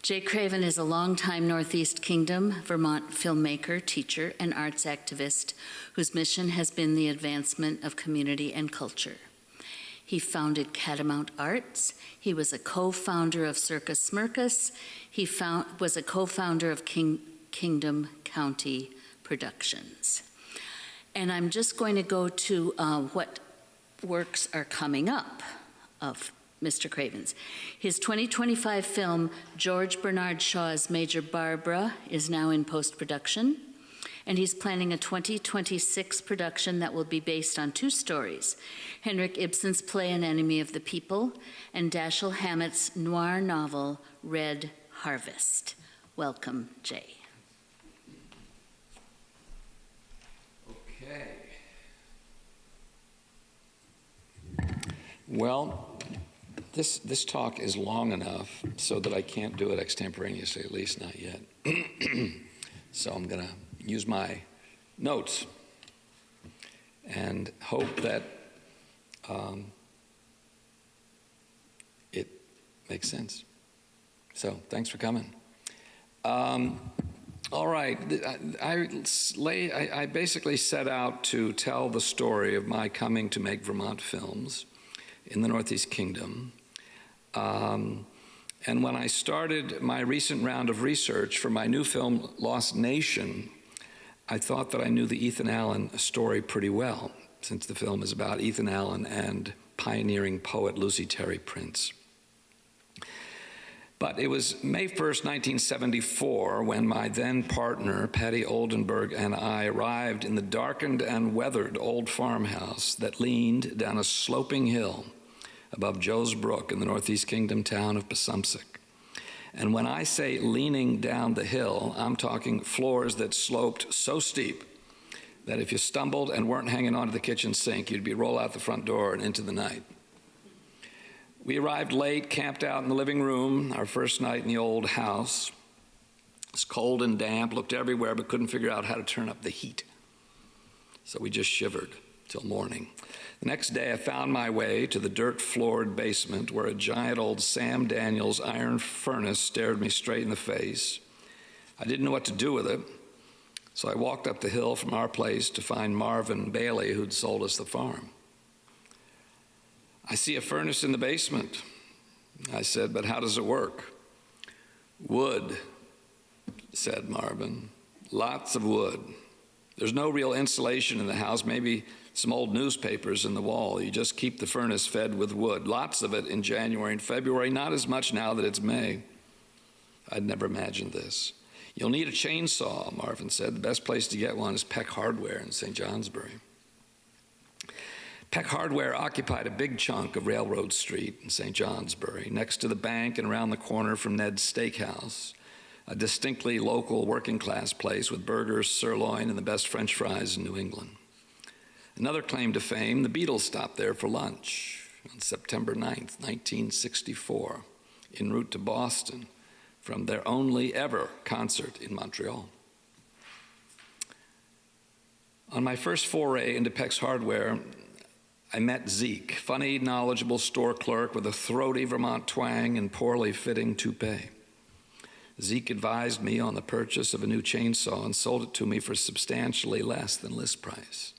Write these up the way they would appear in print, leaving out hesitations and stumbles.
Jay Craven is a longtime Northeast Kingdom, Vermont filmmaker, teacher, and arts activist whose mission has been the advancement of community and culture. He founded Catamount Arts. He was a co-founder of Circus Smirkus. He was a co-founder of Kingdom County Productions. And I'm just going to go to what works are coming up of Mr. Craven's. His 2025 film, George Bernard Shaw's Major Barbara, is now in post-production, and he's planning a 2026 production that will be based on two stories, Henrik Ibsen's play An Enemy of the People and Dashiell Hammett's noir novel, Red Harvest. Welcome, Jay. Okay. Well, this talk is long enough so that I can't do it extemporaneously, at least not yet. So I'm going to use my notes and hope that it makes sense. So thanks for coming. All right, I basically set out to tell the story of my coming to make Vermont films in the Northeast Kingdom. And when I started my recent round of research for my new film, Lost Nation, I thought that I knew the Ethan Allen story pretty well, since the film is about Ethan Allen and pioneering poet Lucy Terry Prince. But it was May 1st, 1974, when my then partner, Patty Oldenburg, and I arrived in the darkened and weathered old farmhouse that leaned down a sloping hill above Joe's Brook in the Northeast Kingdom town of Passumpsic. And when I say leaning down the hill, I'm talking floors that sloped so steep that if you stumbled and weren't hanging onto the kitchen sink, you'd be roll out the front door and into the night. We arrived late, camped out in the living room, our first night in the old house. It was cold and damp, looked everywhere, but couldn't figure out how to turn up the heat. So we just shivered till morning. The next day, I found my way to the dirt-floored basement where a giant old Sam Daniels iron furnace stared me straight in the face. I didn't know what to do with it, so I walked up the hill from our place to find Marvin Bailey, who'd sold us the farm. I see a furnace in the basement. I said, but how does it work? Wood, said Marvin. Lots of wood. There's no real insulation in the house, maybe some old newspapers in the wall. You just keep the furnace fed with wood. Lots of it in January and February, not as much now that it's May. I'd never imagined this. You'll need a chainsaw, Marvin said. The best place to get one is Peck Hardware in St. Johnsbury. Peck Hardware occupied a big chunk of Railroad Street in St. Johnsbury, next to the bank and around the corner from Ned's Steakhouse, a distinctly local working-class place with burgers, sirloin, and the best French fries in New England. Another claim to fame, the Beatles stopped there for lunch on September 9th, 1964, en route to Boston from their only ever concert in Montreal. On my first foray into Peck's Hardware, I met Zeke, funny, knowledgeable store clerk with a throaty Vermont twang and poorly fitting toupee. Zeke advised me on the purchase of a new chainsaw and sold it to me for substantially less than list price.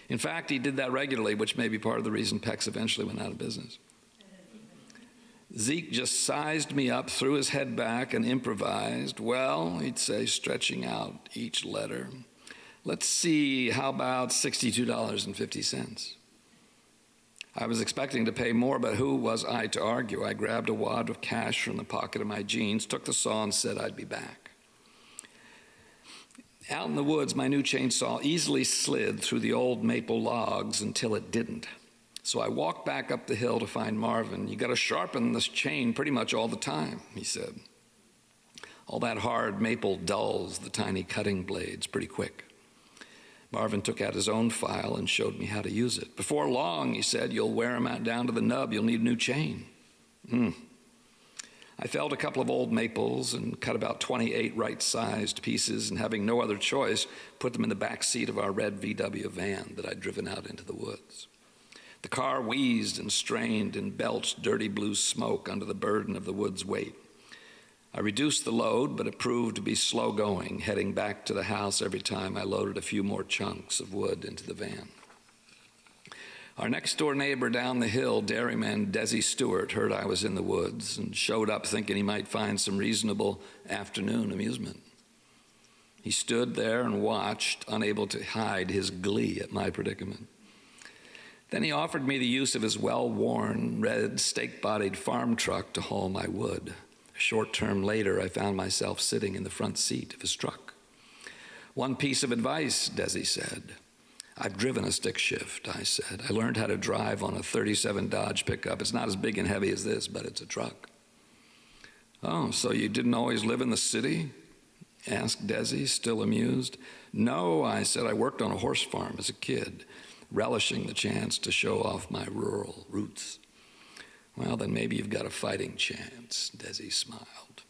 In fact, he did that regularly, which may be part of the reason Peck's eventually went out of business. Zeke just sized me up, threw his head back, and improvised. Well, he'd say, stretching out each letter, let's see, how about $62.50? I was expecting to pay more, but who was I to argue? I grabbed a wad of cash from the pocket of my jeans, took the saw, and said I'd be back. Out in the woods, my new chainsaw easily slid through the old maple logs until it didn't. So I walked back up the hill to find Marvin. You got to sharpen this chain pretty much all the time, he said. All that hard maple dulls the tiny cutting blades pretty quick. Marvin took out his own file and showed me how to use it. Before long, he said, you'll wear them out down to the nub. You'll need a new chain. I felled a couple of old maples and cut about 28 right-sized pieces, and having no other choice, put them in the back seat of our red VW van that I'd driven out into the woods. The car wheezed and strained and belched dirty blue smoke under the burden of the wood's weight. I reduced the load, but it proved to be slow going, heading back to the house every time I loaded a few more chunks of wood into the van. Our next-door neighbor down the hill, dairyman Desi Stewart, heard I was in the woods and showed up thinking he might find some reasonable afternoon amusement. He stood there and watched, unable to hide his glee at my predicament. Then he offered me the use of his well-worn, red, stake-bodied farm truck to haul my wood. A short term later, I found myself sitting in the front seat of his truck. "One piece of advice," Desi said. "I've driven a stick shift," I said. "I learned how to drive on a 37 Dodge pickup. It's not as big and heavy as this, but it's a truck." "Oh, so you didn't always live in the city?" asked Desi, still amused. "No," I said. "I worked on a horse farm as a kid, relishing the chance to show off my rural roots." "Well, then maybe you've got a fighting chance," Desi smiled.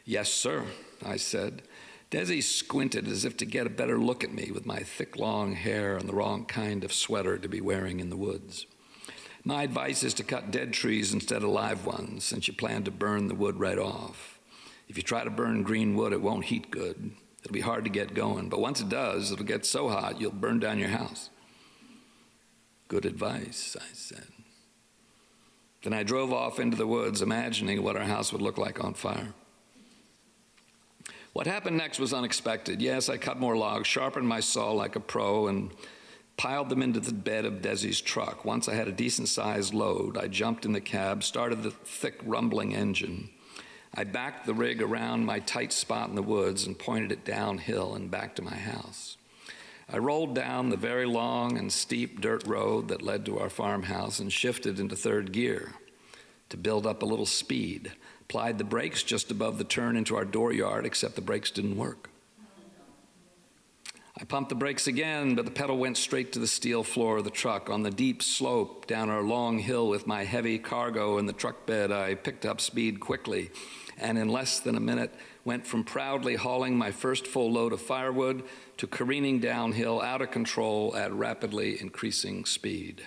"Yes, sir," I said. Desi squinted as if to get a better look at me with my thick, long hair and the wrong kind of sweater to be wearing in the woods. "My advice is to cut dead trees instead of live ones, since you plan to burn the wood right off. If you try to burn green wood, it won't heat good. It'll be hard to get going, but once it does, it'll get so hot you'll burn down your house." "Good advice," I said. Then I drove off into the woods, imagining what our house would look like on fire. What happened next was unexpected. Yes, I cut more logs, sharpened my saw like a pro, and piled them into the bed of Desi's truck. Once I had a decent-sized load, I jumped in the cab, started the thick, rumbling engine. I backed the rig around my tight spot in the woods and pointed it downhill and back to my house. I rolled down the very long and steep dirt road that led to our farmhouse and shifted into third gear to build up a little speed. Applied the brakes just above the turn into our dooryard, except the brakes didn't work. I pumped the brakes again, but the pedal went straight to the steel floor of the truck. On the deep slope down our long hill with my heavy cargo in the truck bed, I picked up speed quickly, and in less than a minute went from proudly hauling my first full load of firewood to careening downhill out of control at rapidly increasing speed.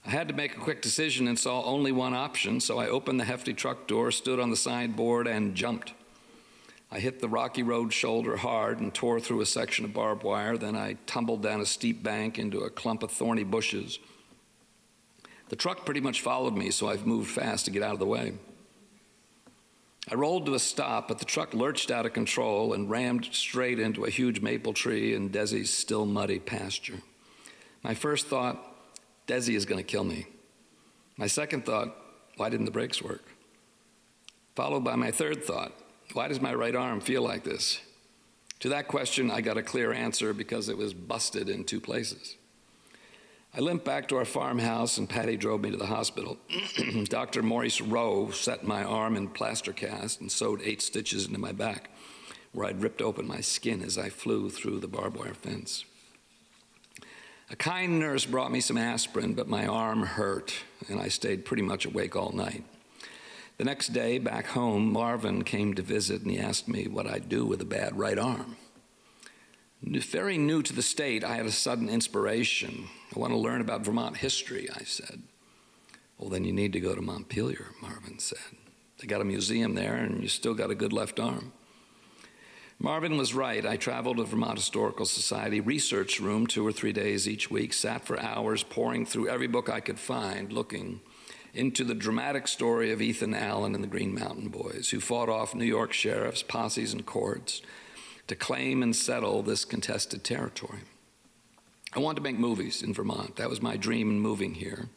I had to make a quick decision and saw only one option, so I opened the hefty truck door, stood on the sideboard, and jumped. I hit the rocky road shoulder hard and tore through a section of barbed wire. Then I tumbled down a steep bank into a clump of thorny bushes. The truck pretty much followed me, so I've moved fast to get out of the way. I rolled to a stop, but the truck lurched out of control and rammed straight into a huge maple tree in Desi's still muddy pasture. My first thought, Desi is going to kill me. My second thought, why didn't the brakes work? Followed by my third thought, why does my right arm feel like this? To that question, I got a clear answer because it was busted in two places. I limped back to our farmhouse and Patty drove me to the hospital. Dr. Maurice Rowe set my arm in plaster cast and sewed 8 stitches into my back, where I'd ripped open my skin as I flew through the barbed wire fence. A kind nurse brought me some aspirin, but my arm hurt, and I stayed pretty much awake all night. The next day, back home, Marvin came to visit, and he asked me what I'd do with a bad right arm. Very new to the state, I had a sudden inspiration. I want to learn about Vermont history, I said. Well, then you need to go to Montpelier, Marvin said. They got a museum there, and you still got a good left arm. Marvin was right. I traveled to Vermont Historical Society research room 2 or 3 days each week, sat for hours poring through every book I could find, looking into the dramatic story of Ethan Allen and the Green Mountain Boys, who fought off New York sheriffs, posses, and courts to claim and settle this contested territory. I wanted to make movies in Vermont. That was my dream in moving here.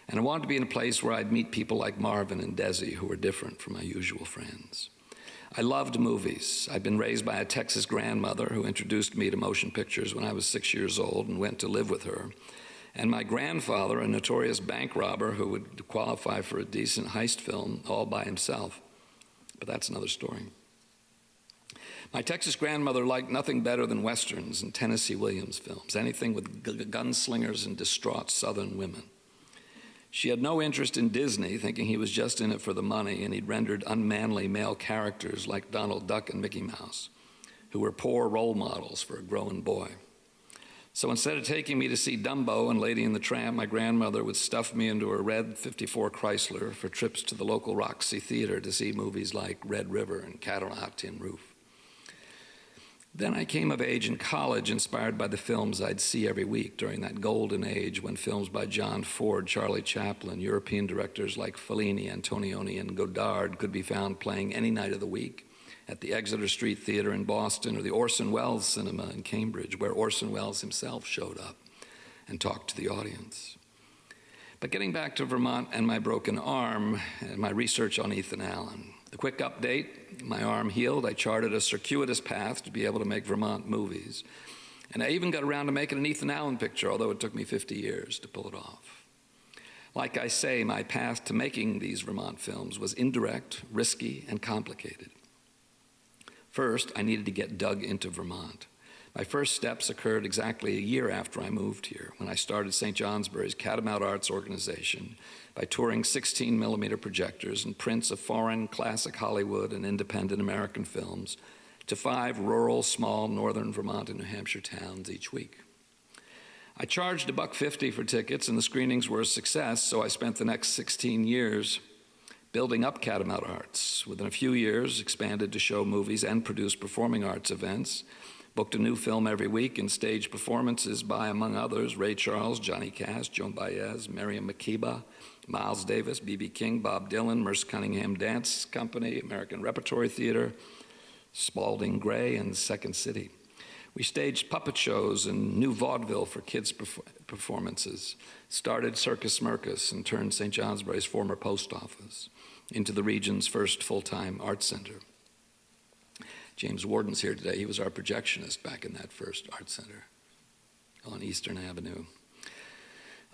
And I wanted to be in a place where I'd meet people like Marvin and Desi, who were different from my usual friends. I loved movies. I'd been raised by a Texas grandmother who introduced me to motion pictures when I was 6 years old and went to live with her. And my grandfather, a notorious bank robber who would qualify for a decent heist film all by himself. But that's another story. My Texas grandmother liked nothing better than Westerns and Tennessee Williams films, anything with gunslingers and distraught Southern women. She had no interest in Disney, thinking he was just in it for the money, and he'd rendered unmanly male characters like Donald Duck and Mickey Mouse, who were poor role models for a growing boy. So instead of taking me to see Dumbo and Lady and the Tramp, my grandmother would stuff me into a red 54 Chrysler for trips to the local Roxy Theater to see movies like Red River and Cat on a Hot Tin Roof. Then I came of age in college, inspired by the films I'd see every week during that golden age when films by John Ford, Charlie Chaplin, European directors like Fellini, Antonioni, and Godard could be found playing any night of the week at the Exeter Street Theater in Boston or the Orson Welles Cinema in Cambridge, where Orson Welles himself showed up and talked to the audience. But getting back to Vermont and my broken arm and my research on Ethan Allen. The quick update, my arm healed. I charted a circuitous path to be able to make Vermont movies. And I even got around to making an Ethan Allen picture, although it took me 50 years to pull it off. Like I say, my path to making these Vermont films was indirect, risky, and complicated. First, I needed to get dug into Vermont. My first steps occurred exactly a year after I moved here, when I started St. Johnsbury's Catamount Arts Organization by touring 16mm projectors and prints of foreign, classic Hollywood, and independent American films to 5 rural, small northern Vermont and New Hampshire towns each week. I charged $1.50 for tickets, and the screenings were a success, so I spent the next 16 years building up Catamount Arts. Within a few years, expanded to show movies and produce performing arts events, booked a new film every week and staged performances by, among others, Ray Charles, Johnny Cash, Joan Baez, Miriam Makeba, Miles Davis, B.B. King, Bob Dylan, Merce Cunningham Dance Company, American Repertory Theater, Spalding Gray, and Second City. We staged puppet shows and new vaudeville for kids' performances, started Circus Smirkus, and turned St. Johnsbury's former post office into the region's first full-time art center. James Warden's here today. He was our projectionist back in that first art center on Eastern Avenue.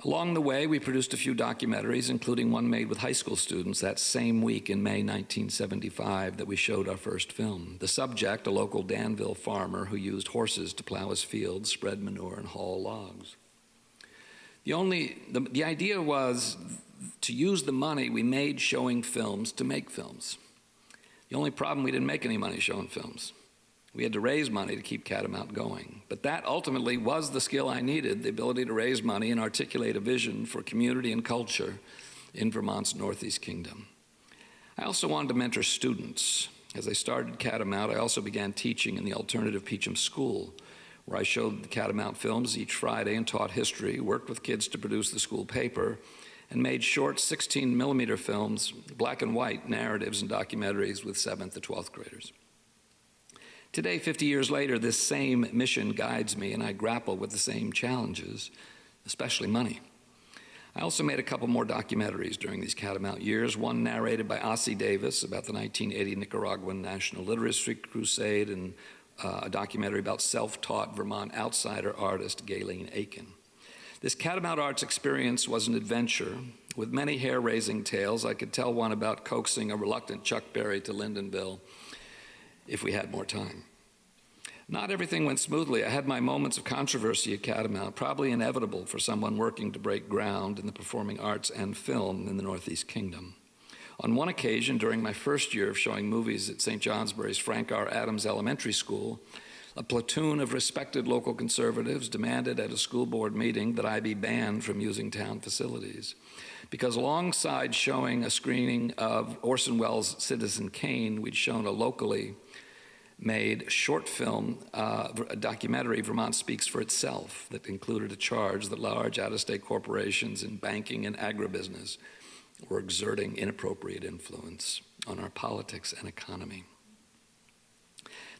Along the way, we produced a few documentaries, including one made with high school students that same week in May 1975 that we showed our first film. The subject, a local Danville farmer who used horses to plow his fields, spread manure, and haul logs. The idea was to use the money we made showing films to make films. The only problem, we didn't make any money showing films. We had to raise money to keep Catamount going. But that ultimately was the skill I needed, the ability to raise money and articulate a vision for community and culture in Vermont's Northeast Kingdom. I also wanted to mentor students. As I started Catamount, I also began teaching in the alternative Peacham School, where I showed the Catamount films each Friday and taught history, worked with kids to produce the school paper, and made short 16mm films, black and white narratives and documentaries with 7th to 12th graders. Today, 50 years later, this same mission guides me, and I grapple with the same challenges, especially money. I also made a couple more documentaries during these Catamount years, one narrated by Ossie Davis about the 1980 Nicaraguan National Literacy Crusade, and a documentary about self-taught Vermont outsider artist Gayleen Aiken. This Catamount Arts experience was an adventure with many hair-raising tales. I could tell one about coaxing a reluctant Chuck Berry to Lyndonville if we had more time. Not everything went smoothly. I had my moments of controversy at Catamount, probably inevitable for someone working to break ground in the performing arts and film in the Northeast Kingdom. On one occasion, during my first year of showing movies at St. Johnsbury's Frank R. Adams Elementary School, a platoon of respected local conservatives demanded at a school board meeting that I be banned from using town facilities, because alongside showing a screening of Orson Welles' Citizen Kane, we'd shown a locally made short film, a documentary, Vermont Speaks for Itself, that included a charge that large out-of-state corporations in banking and agribusiness were exerting inappropriate influence on our politics and economy.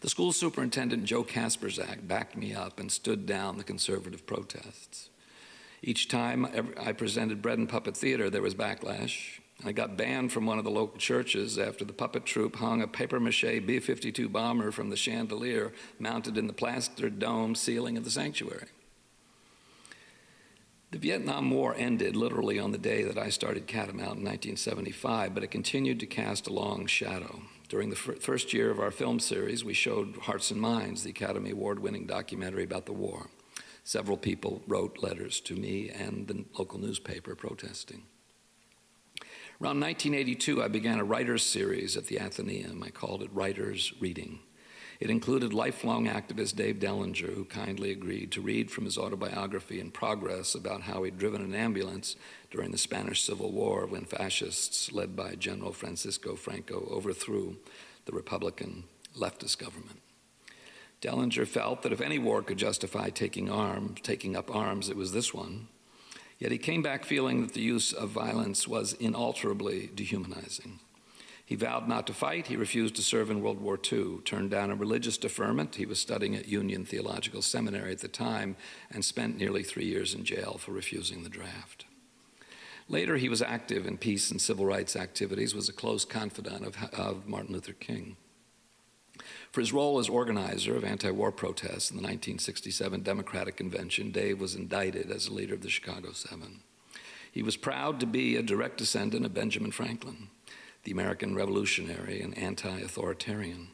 The school superintendent, Joe Kasperzak, backed me up and stood down the conservative protests. Each time I presented Bread and Puppet Theater, there was backlash. I got banned from one of the local churches after the puppet troupe hung a papier-mâché B-52 bomber from the chandelier mounted in the plastered dome ceiling of the sanctuary. The Vietnam War ended literally on the day that I started Catamount in 1975, but it continued to cast a long shadow. During the first year of our film series, we showed Hearts and Minds, the Academy Award-winning documentary about the war. Several people wrote letters to me and the local newspaper protesting. Around 1982, I began a writer's series at the Athenaeum. I called it Writers Reading. It included lifelong activist Dave Dellinger, who kindly agreed to read from his autobiography In Progress about how he'd driven an ambulance during the Spanish Civil War when fascists, led by General Francisco Franco, overthrew the Republican leftist government. Dellinger felt that if any war could justify taking up arms, it was this one. Yet he came back feeling that the use of violence was inalterably dehumanizing. He vowed not to fight. He refused to serve in World War II, turned down a religious deferment. He was studying at Union Theological Seminary at the time and spent nearly 3 years in jail for refusing the draft. Later, he was active in peace and civil rights activities, was a close confidant of Martin Luther King. For his role as organizer of anti-war protests in the 1967 Democratic Convention, Dave was indicted as a leader of the Chicago Seven. He was proud to be a direct descendant of Benjamin Franklin, the American revolutionary and anti-authoritarian.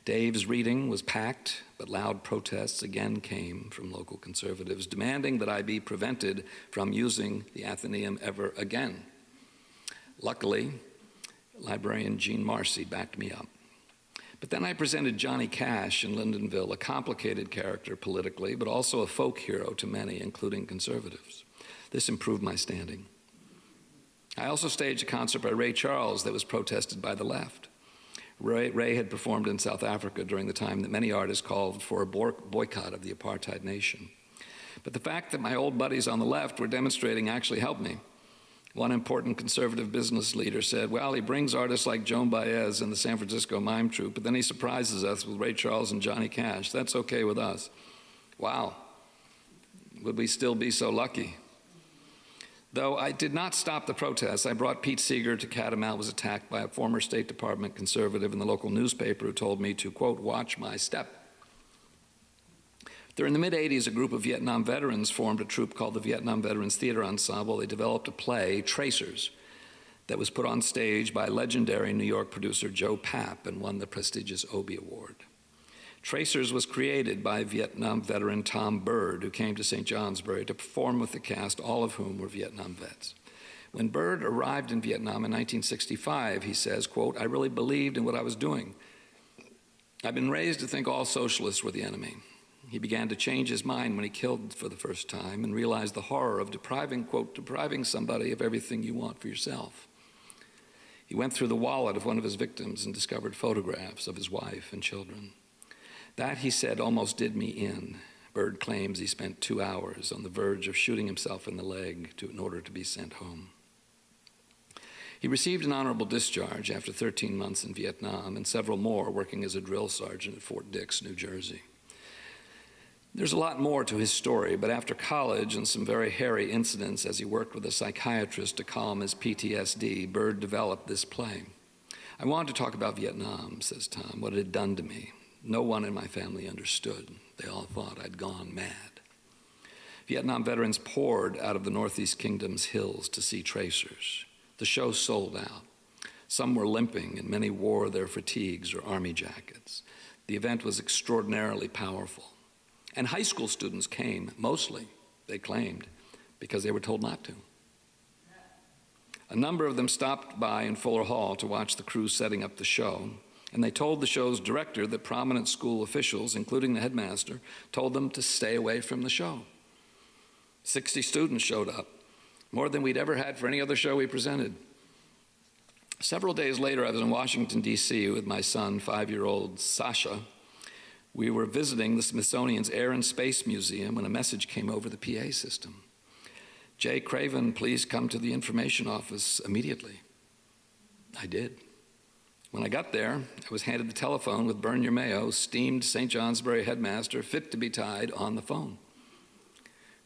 Dave's reading was packed, but loud protests again came from local conservatives, demanding that I be prevented from using the Athenaeum ever again. Luckily, librarian Gene Marcy backed me up. But then I presented Johnny Cash in Lyndonville, a complicated character politically, but also a folk hero to many, including conservatives. This improved my standing. I also staged a concert by Ray Charles that was protested by the left. Ray had performed in South Africa during the time that many artists called for a boycott of the apartheid nation. But the fact that my old buddies on the left were demonstrating actually helped me. One important conservative business leader said, well, he brings artists like Joan Baez and the San Francisco Mime Troupe, but then he surprises us with Ray Charles and Johnny Cash. That's okay with us. Wow. Would we still be so lucky? Though I did not stop the protests, I brought Pete Seeger to Catamount, was attacked by a former State Department conservative in the local newspaper who told me to, quote, watch my step. During the mid-'80s, a group of Vietnam veterans formed a troupe called the Vietnam Veterans Theater Ensemble. They developed a play, Tracers, that was put on stage by legendary New York producer Joe Papp and won the prestigious Obie Award. Tracers was created by Vietnam veteran Tom Bird, who came to St. Johnsbury to perform with the cast, all of whom were Vietnam vets. When Bird arrived in Vietnam in 1965, he says, quote, I really believed in what I was doing. I've been raised to think all socialists were the enemy. He began to change his mind when he killed for the first time and realized the horror of depriving somebody of everything you want for yourself. He went through the wallet of one of his victims and discovered photographs of his wife and children. That, he said, almost did me in. Bird claims he spent 2 hours on the verge of shooting himself in the leg in order to be sent home. He received an honorable discharge after 13 months in Vietnam and several more working as a drill sergeant at Fort Dix, New Jersey. There's a lot more to his story, but after college and some very hairy incidents as he worked with a psychiatrist to calm his PTSD, Bird developed this play. I wanted to talk about Vietnam, says Tom, what it had done to me. No one in my family understood. They all thought I'd gone mad. Vietnam veterans poured out of the Northeast Kingdom's hills to see Tracers. The show sold out. Some were limping, and many wore their fatigues or army jackets. The event was extraordinarily powerful. And high school students came, mostly, they claimed, because they were told not to. A number of them stopped by in Fuller Hall to watch the crew setting up the show, and they told the show's director that prominent school officials, including the headmaster, told them to stay away from the show. 60 students showed up, more than we'd ever had for any other show we presented. Several days later, I was in Washington, D.C. with my son, 5-year-old Sasha. We were visiting the Smithsonian's Air and Space Museum when a message came over the PA system. Jay Craven, please come to the information office immediately. I did. When I got there, I was handed the telephone with Burn Your Mayo, steamed St. Johnsbury headmaster, fit to be tied, on the phone.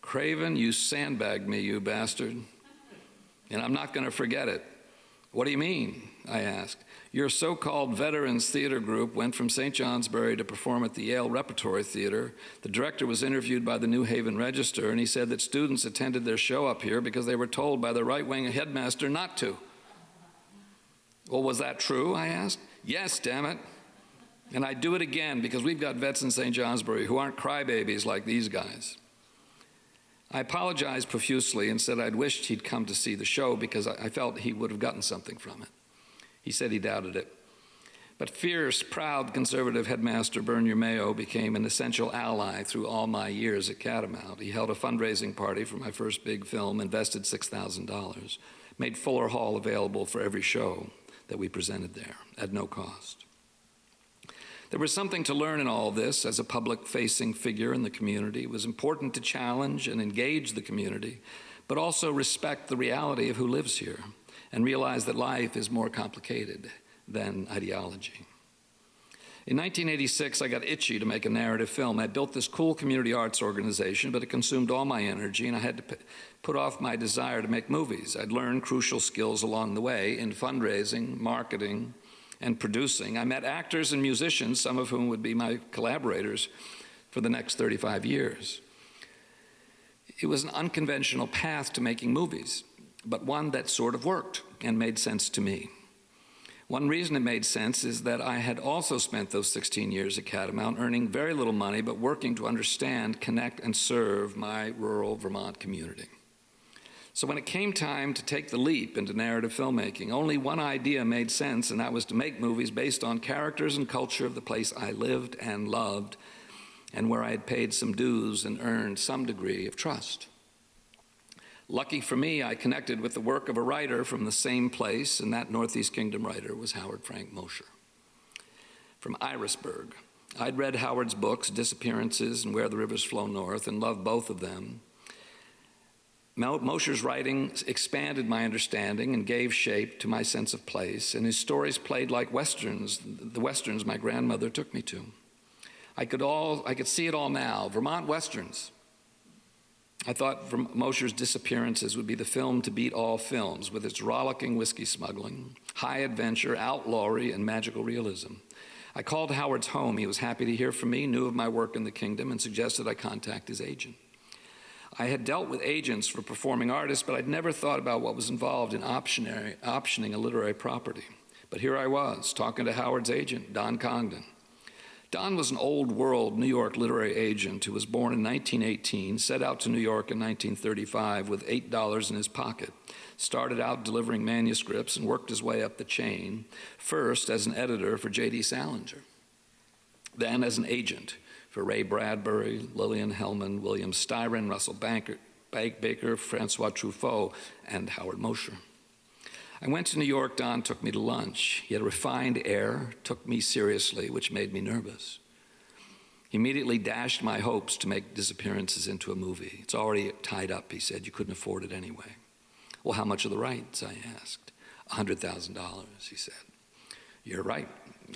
Craven, you sandbagged me, you bastard. And I'm not going to forget it. What do you mean? I asked. Your so-called veterans theater group went from St. Johnsbury to perform at the Yale Repertory Theater. The director was interviewed by the New Haven Register, and he said that students attended their show up here because they were told by the right-wing headmaster not to. Well, was that true? I asked. Yes, damn it. And I'd do it again because we've got vets in St. Johnsbury who aren't crybabies like these guys. I apologized profusely and said I'd wished he'd come to see the show because I felt he would have gotten something from it. He said he doubted it. But fierce, proud conservative headmaster Bernier Mayo became an essential ally through all my years at Catamount. He held a fundraising party for my first big film, invested $6,000, made Fuller Hall available for every show that we presented there at no cost. There was something to learn in all this. As a public-facing figure in the community, it was important to challenge and engage the community, but also respect the reality of who lives here and realize that life is more complicated than ideology. In 1986, I got itchy to make a narrative film. I built this cool community arts organization, but it consumed all my energy, and I had to put off my desire to make movies. I'd learned crucial skills along the way in fundraising, marketing, and producing. I met actors and musicians, some of whom would be my collaborators for the next 35 years. It was an unconventional path to making movies, but one that sort of worked and made sense to me. One reason it made sense is that I had also spent those 16 years at Catamount earning very little money, but working to understand, connect, and serve my rural Vermont community. So when it came time to take the leap into narrative filmmaking, only one idea made sense, and that was to make movies based on characters and culture of the place I lived and loved, and where I had paid some dues and earned some degree of trust. Lucky for me, I connected with the work of a writer from the same place, and that Northeast Kingdom writer was Howard Frank Mosher from Irisburg. I'd read Howard's books, Disappearances and Where the Rivers Flow North, and loved both of them. Mosher's writing expanded my understanding and gave shape to my sense of place, and his stories played like westerns, the westerns my grandmother took me to. I could see it all now, Vermont westerns. I thought Mosher's Disappearances would be the film to beat all films, with its rollicking whiskey smuggling, high adventure, outlawry, and magical realism. I called Howard's home. He was happy to hear from me, knew of my work in the kingdom, and suggested I contact his agent. I had dealt with agents for performing artists, but I'd never thought about what was involved in optioning a literary property. But here I was, talking to Howard's agent, Don Congdon. Don was an old-world New York literary agent who was born in 1918, set out to New York in 1935 with $8 in his pocket, started out delivering manuscripts and worked his way up the chain, first as an editor for J.D. Salinger, then as an agent for Ray Bradbury, Lillian Hellman, William Styron, Russell Baker, Francois Truffaut, and Howard Mosher. I went to New York. Don took me to lunch. He had a refined air, took me seriously, which made me nervous. He immediately dashed my hopes to make Disappearances into a movie. It's already tied up, he said. You couldn't afford it anyway. Well, how much are the rights, I asked. $100,000, he said. You're right,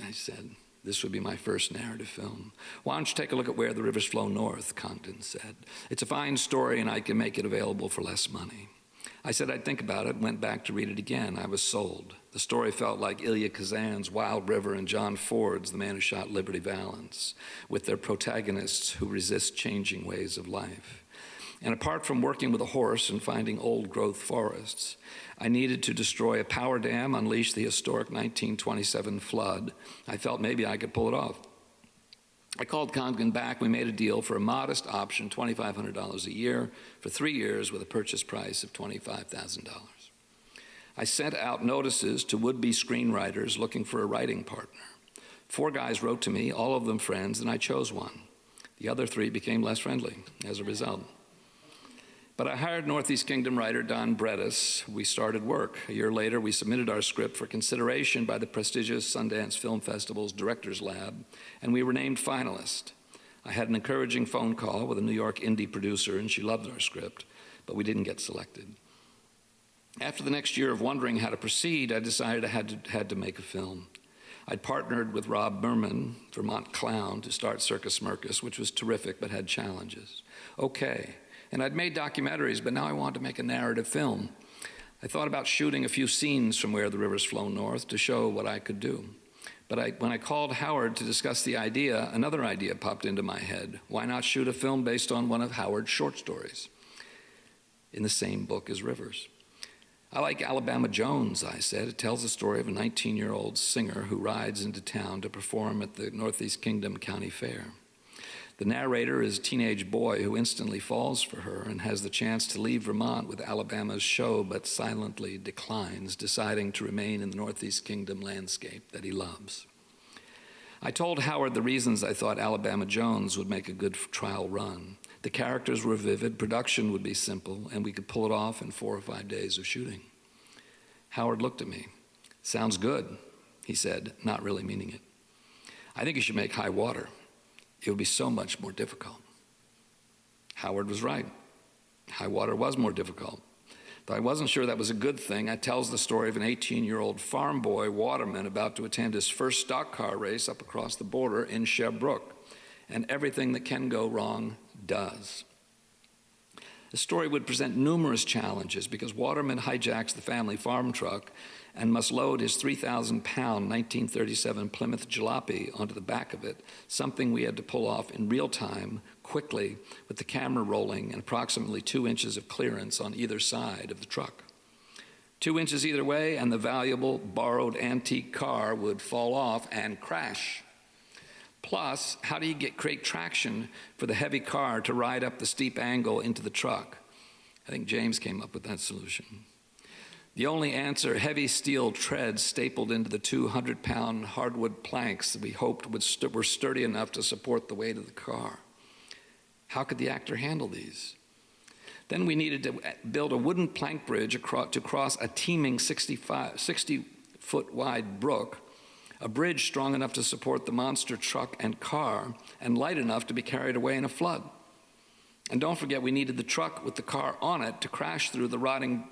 I said. This would be my first narrative film. Why don't you take a look at Where the Rivers Flow North, Congdon said. It's a fine story, and I can make it available for less money. I said I'd think about it, went back to read it again. I was sold. The story felt like Ilya Kazan's Wild River and John Ford's The Man Who Shot Liberty Valance, with their protagonists who resist changing ways of life. And apart from working with a horse and finding old-growth forests, I needed to destroy a power dam, unleash the historic 1927 flood. I felt maybe I could pull it off. I called Congdon back. We made a deal for a modest option, $2,500 a year, for 3 years with a purchase price of $25,000. I sent out notices to would-be screenwriters looking for a writing partner. 4 guys wrote to me, all of them friends, and I chose one. The other 3 became less friendly as a result. But I hired Northeast Kingdom writer Don Bredis. We started work. A year later, we submitted our script for consideration by the prestigious Sundance Film Festival's Directors Lab, and we were named finalist. I had an encouraging phone call with a New York indie producer, and she loved our script, but we didn't get selected. After the next year of wondering how to proceed, I decided I had to make a film. I'd partnered with Rob Berman, Vermont clown, to start Circus Smirkus, which was terrific but had challenges. Okay. And I'd made documentaries, but now I wanted to make a narrative film. I thought about shooting a few scenes from Where the Rivers Flow North to show what I could do. But when I called Howard to discuss the idea, another idea popped into my head. Why not shoot a film based on one of Howard's short stories in the same book as Rivers? I like Alabama Jones, I said. It tells the story of a 19-year-old singer who rides into town to perform at the Northeast Kingdom County Fair. The narrator is a teenage boy who instantly falls for her and has the chance to leave Vermont with Alabama's show, but silently declines, deciding to remain in the Northeast Kingdom landscape that he loves. I told Howard the reasons I thought Alabama Jones would make a good trial run. The characters were vivid, production would be simple, and we could pull it off in 4 or 5 days of shooting. Howard looked at me. "Sounds good," he said, not really meaning it. "I think you should make High Water. It would be so much more difficult." Howard was right. High Water was more difficult. Though I wasn't sure that was a good thing, it tells the story of an 18-year-old farm boy waterman about to attend his first stock car race up across the border in Sherbrooke, and everything that can go wrong does. The story would present numerous challenges because Waterman hijacks the family farm truck and must load his 3,000-pound 1937 Plymouth Jalopy onto the back of it, something we had to pull off in real time, quickly, with the camera rolling and approximately 2 inches of clearance on either side of the truck. 2 inches either way, and the valuable, borrowed antique car would fall off and crash. Plus, how do you create traction for the heavy car to ride up the steep angle into the truck? I think James came up with that solution. The only answer, heavy steel treads stapled into the 200-pound hardwood planks that we hoped were sturdy enough to support the weight of the car. How could the actor handle these? Then we needed to build a wooden plank bridge to cross a teeming 60-foot wide brook, a bridge strong enough to support the monster truck and car, and light enough to be carried away in a flood. And don't forget, we needed the truck with the car on it to crash through the rotting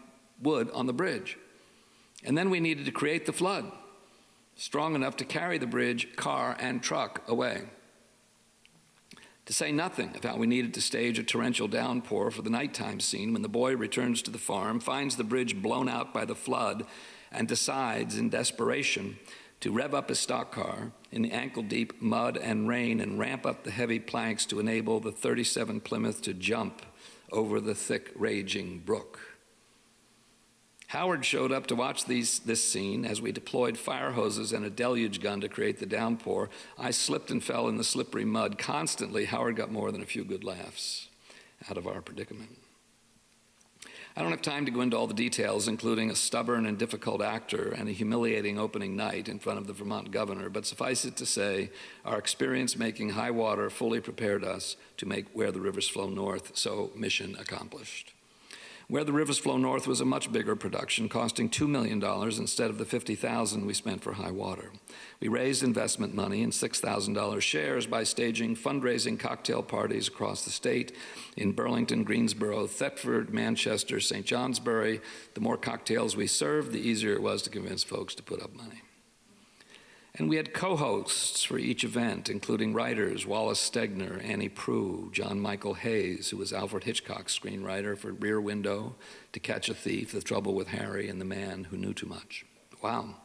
wood on the bridge. And then we needed to create the flood, strong enough to carry the bridge, car, and truck away. To say nothing of how we needed to stage a torrential downpour for the nighttime scene when the boy returns to the farm, finds the bridge blown out by the flood, and decides in desperation to rev up his stock car in the ankle-deep mud and rain and ramp up the heavy planks to enable the 37 Plymouth to jump over the thick, raging brook. Howard showed up to watch this scene as we deployed fire hoses and a deluge gun to create the downpour. I slipped and fell in the slippery mud constantly. Howard got more than a few good laughs out of our predicament. I don't have time to go into all the details, including a stubborn and difficult actor and a humiliating opening night in front of the Vermont governor, but suffice it to say, our experience making High Water fully prepared us to make Where the Rivers Flow North, so mission accomplished. Where the Rivers Flow North was a much bigger production, costing $2 million instead of the $50,000 we spent for High Water. We raised investment money in $6,000 shares by staging fundraising cocktail parties across the state in Burlington, Greensboro, Thetford, Manchester, St. Johnsbury. The more cocktails we served, the easier it was to convince folks to put up money. And we had co-hosts for each event, including writers Wallace Stegner, Annie Proulx, John Michael Hayes, who was Alfred Hitchcock's screenwriter for Rear Window, To Catch a Thief, The Trouble with Harry, and The Man Who Knew Too Much. Wow.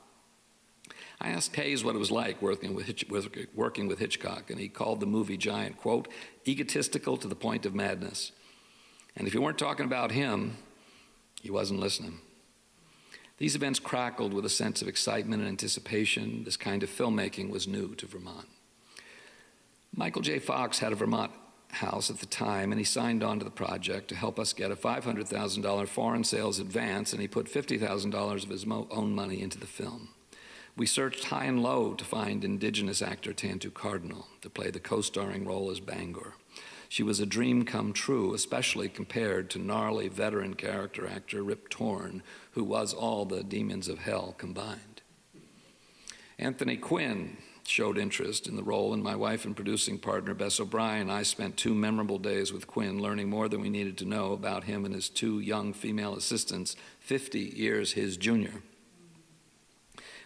I asked Hayes what it was like working with Hitchcock, and he called the movie giant, quote, egotistical to the point of madness. And if you weren't talking about him, he wasn't listening. These events crackled with a sense of excitement and anticipation. This kind of filmmaking was new to Vermont. Michael J. Fox had a Vermont house at the time, and he signed on to the project to help us get a $500,000 foreign sales advance, and he put $50,000 of his own money into the film. We searched high and low to find indigenous actor Tantoo Cardinal to play the co-starring role as Bangor. She was a dream come true, especially compared to gnarly veteran character actor Rip Torn, who was all the demons of hell combined. Anthony Quinn showed interest in the role, and my wife and producing partner Bess O'Brien and I spent 2 memorable days with Quinn, learning more than we needed to know about him and his 2 young female assistants, 50 years his junior.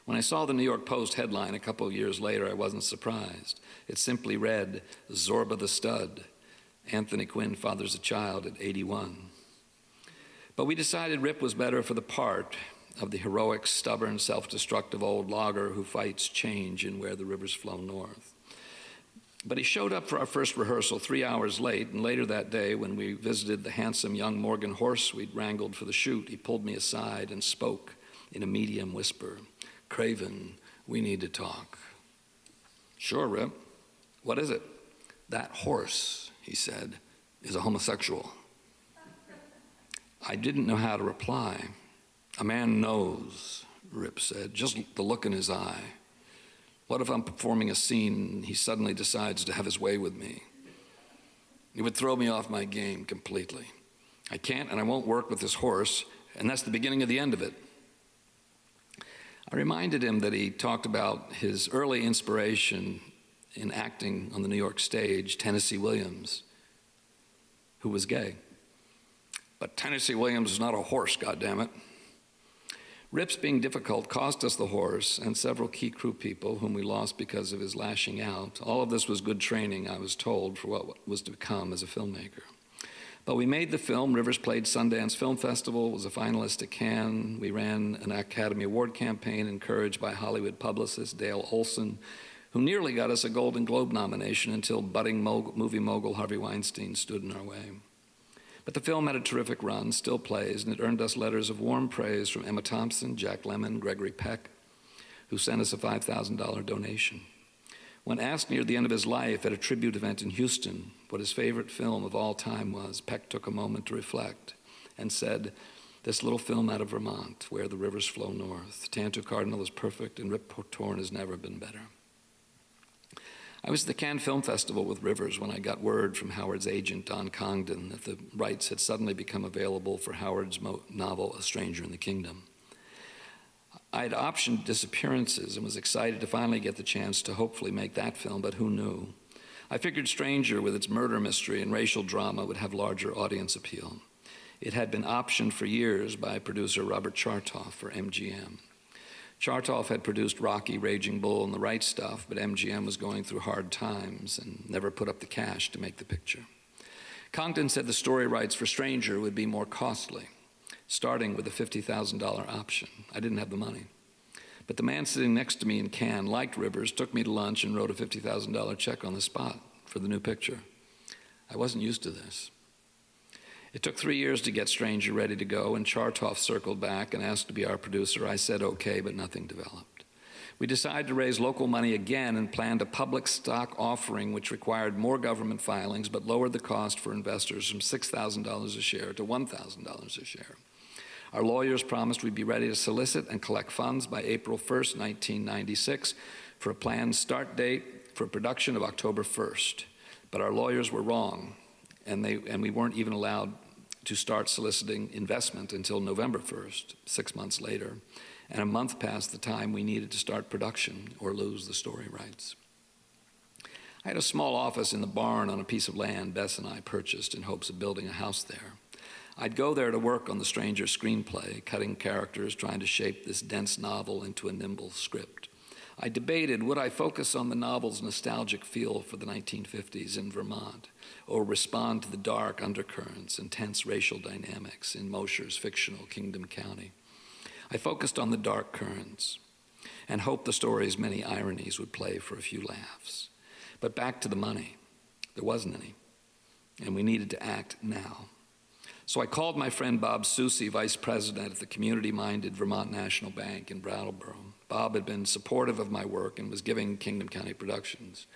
When I saw the New York Post headline a couple of years later, I wasn't surprised. It simply read, Zorba the Stud. Anthony Quinn fathers a child at 81. But we decided Rip was better for the part of the heroic, stubborn, self-destructive old logger who fights change in Where the Rivers Flow North. But he showed up for our first rehearsal 3 hours late, and later that day, when we visited the handsome young Morgan horse we'd wrangled for the shoot, he pulled me aside and spoke in a medium whisper. Craven, we need to talk. Sure, Rip. What is it? That horse, he said, is a homosexual. I didn't know how to reply. A man knows, Rip said, just the look in his eye. What if I'm performing a scene and he suddenly decides to have his way with me? It would throw me off my game completely. I can't and I won't work with this horse, and that's the beginning of the end of it. I reminded him that he talked about his early inspiration in acting on the New York stage, Tennessee Williams, who was gay. But Tennessee Williams is not a horse, goddammit. Rips being difficult cost us the horse and several key crew people whom we lost because of his lashing out. All of this was good training, I was told, for what was to come as a filmmaker. But we made the film. Rivers played Sundance Film Festival, was a finalist at Cannes. We ran an Academy Award campaign encouraged by Hollywood publicist Dale Olson, who nearly got us a Golden Globe nomination until budding movie mogul Harvey Weinstein stood in our way. But the film had a terrific run, still plays, and it earned us letters of warm praise from Emma Thompson, Jack Lemmon, Gregory Peck, who sent us a $5,000 donation. When asked near the end of his life at a tribute event in Houston what his favorite film of all time was, Peck took a moment to reflect and said, "This little film out of Vermont, where the rivers flow north. Tantoo Cardinal is perfect, and Rip Torn has never been better." I was at the Cannes Film Festival with Rivers when I got word from Howard's agent, Don Congdon, that the rights had suddenly become available for Howard's novel, A Stranger in the Kingdom. I had optioned Disappearances and was excited to finally get the chance to hopefully make that film, but who knew? I figured Stranger, with its murder mystery and racial drama, would have larger audience appeal. It had been optioned for years by producer Robert Chartoff for MGM. Chartoff had produced Rocky, Raging Bull, and The Right Stuff, but MGM was going through hard times and never put up the cash to make the picture. Congdon said the story rights for Stranger would be more costly, starting with a $50,000 option. I didn't have the money. But the man sitting next to me in Cannes liked Rivers, took me to lunch, and wrote a $50,000 check on the spot for the new picture. I wasn't used to this. It took 3 years to get Stranger ready to go, and Chartoff circled back and asked to be our producer. I said okay, but nothing developed. We decided to raise local money again and planned a public stock offering which required more government filings but lowered the cost for investors from $6,000 a share to $1,000 a share. Our lawyers promised we'd be ready to solicit and collect funds by April 1st, 1996, for a planned start date for production of October 1st. But our lawyers were wrong, and we weren't even allowed to start soliciting investment until November 1st, 6 months later, and a month past the time we needed to start production or lose the story rights. I had a small office in the barn on a piece of land Bess and I purchased in hopes of building a house there. I'd go there to work on the Stranger screenplay, cutting characters, trying to shape this dense novel into a nimble script. I debated, would I focus on the novel's nostalgic feel for the 1950s in Vermont, or respond to the dark undercurrents and tense racial dynamics in Mosher's fictional Kingdom County? I focused on the dark currents and hoped the story's many ironies would play for a few laughs. But back to the money. There wasn't any, and we needed to act now. So I called my friend Bob Soucy, vice president at the community-minded Vermont National Bank in Brattleboro. Bob had been supportive of my work and was giving Kingdom County Productions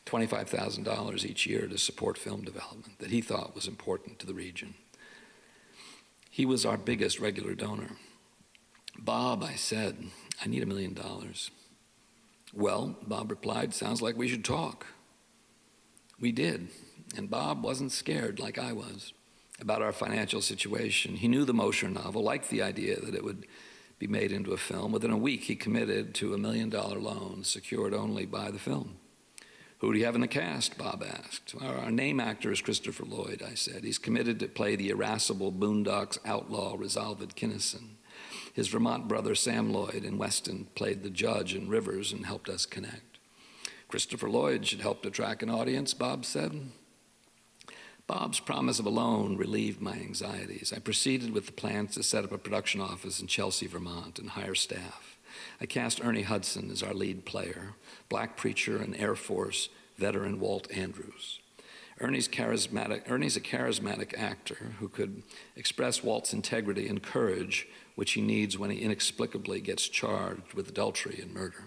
$25,000 each year to support film development that he thought was important to the region. He was our biggest regular donor. "Bob," I said, "I need $1 million. "Well," Bob replied, "sounds like we should talk." We did, and Bob wasn't scared like I was about our financial situation. He knew the Mosher novel, liked the idea that it would be made into a film. Within a week, he committed to $1 million loan secured only by the film. "Who do you have in the cast?" Bob asked. "Our name actor is Christopher Lloyd," I said. "He's committed to play the irascible Boondocks outlaw Resolved Kinnison. His Vermont brother Sam Lloyd in Weston played the judge in Rivers and helped us connect." "Christopher Lloyd should help to attract an audience," Bob said. Bob's promise of a loan relieved my anxieties. I proceeded with the plans to set up a production office in Chelsea, Vermont, and hire staff. I cast Ernie Hudson as our lead player, black preacher and Air Force veteran Walt Andrews. Ernie's a charismatic actor who could express Walt's integrity and courage, which he needs when he inexplicably gets charged with adultery and murder.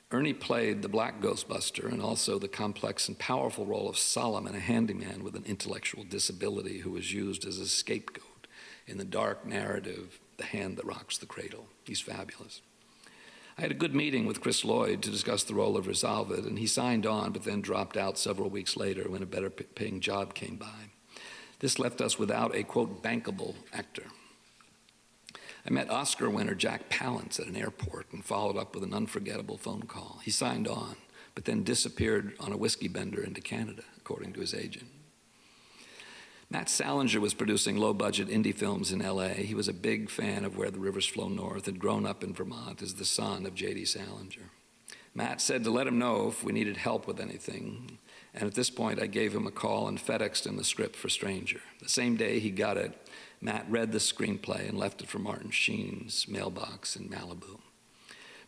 Ernie played the black Ghostbuster and also the complex and powerful role of Solomon, a handyman with an intellectual disability who was used as a scapegoat in the dark narrative, The Hand That Rocks the Cradle. He's fabulous. I had a good meeting with Chris Lloyd to discuss the role of Resolve It, and he signed on, but then dropped out several weeks later when a better paying job came by. This left us without a, quote, bankable actor. I met Oscar winner Jack Palance at an airport and followed up with an unforgettable phone call. He signed on, but then disappeared on a whiskey bender into Canada, according to his agent. Matt Salinger was producing low-budget indie films in LA. He was a big fan of Where the Rivers Flow North, had grown up in Vermont as the son of J.D. Salinger. Matt said to let him know if we needed help with anything, and at this point I gave him a call and FedExed him the script for Stranger. The same day he got it, Matt read the screenplay and left it for Martin Sheen's mailbox in Malibu.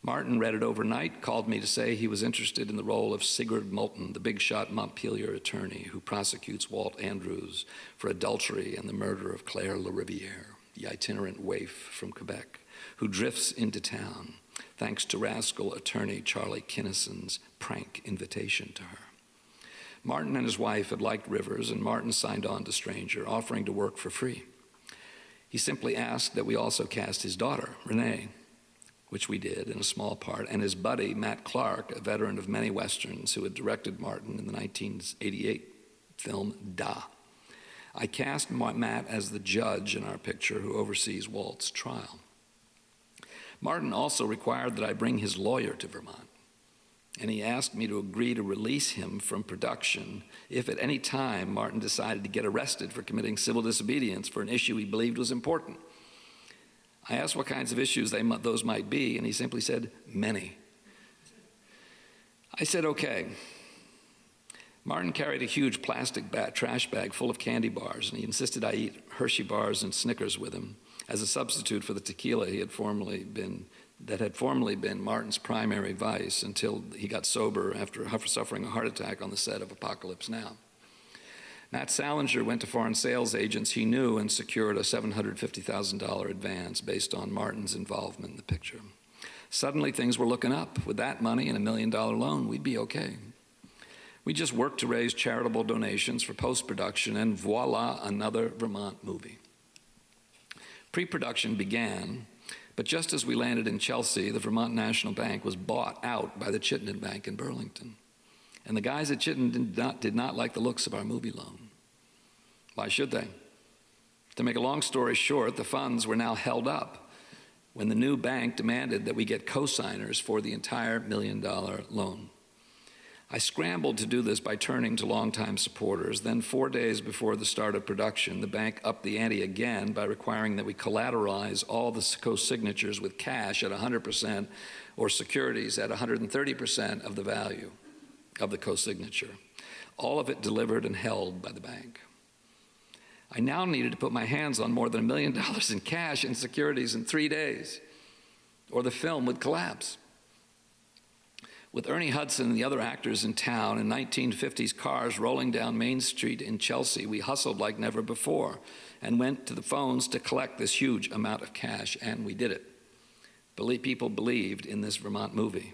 Martin read it overnight, called me to say he was interested in the role of Sigurd Moulton, the big-shot Montpelier attorney who prosecutes Walt Andrews for adultery and the murder of Claire Lariviere, the itinerant waif from Quebec, who drifts into town thanks to rascal attorney Charlie Kinnison's prank invitation to her. Martin and his wife had liked Rivers, and Martin signed on to Stranger, offering to work for free. He simply asked that we also cast his daughter, Renee, which we did in a small part, and his buddy, Matt Clark, a veteran of many Westerns who had directed Martin in the 1988 film Da. I cast Matt as the judge in our picture who oversees Walt's trial. Martin also required that I bring his lawyer to Vermont, and he asked me to agree to release him from production if at any time Martin decided to get arrested for committing civil disobedience for an issue he believed was important. I asked what kinds of issues those might be, and he simply said, many. I said, okay. Martin carried a huge plastic trash bag full of candy bars, and he insisted I eat Hershey bars and Snickers with him as a substitute for the tequila that had formerly been Martin's primary vice until he got sober after suffering a heart attack on the set of Apocalypse Now. Matt Salinger went to foreign sales agents he knew and secured a $750,000 advance based on Martin's involvement in the picture. Suddenly things were looking up. With that money and $1 million loan, we'd be okay. We just worked to raise charitable donations for post-production, and voila, another Vermont movie. Pre-production began, but just as we landed in Chelsea, the Vermont National Bank was bought out by the Chittenden Bank in Burlington. And the guys at Chittenden did not like the looks of our movie loan. Why should they? To make a long story short, the funds were now held up when the new bank demanded that we get co-signers for the entire $1 million loan. I scrambled to do this by turning to longtime supporters. Then 4 days before the start of production, the bank upped the ante again by requiring that we collateralize all the co-signatures with cash at 100% or securities at 130% of the value of the co-signature, all of it delivered and held by the bank. I now needed to put my hands on more than $1 million in cash and securities in 3 days, or the film would collapse. With Ernie Hudson and the other actors in town and 1950s cars rolling down Main Street in Chelsea, we hustled like never before and went to the phones to collect this huge amount of cash, and we did it. People believed in this Vermont movie.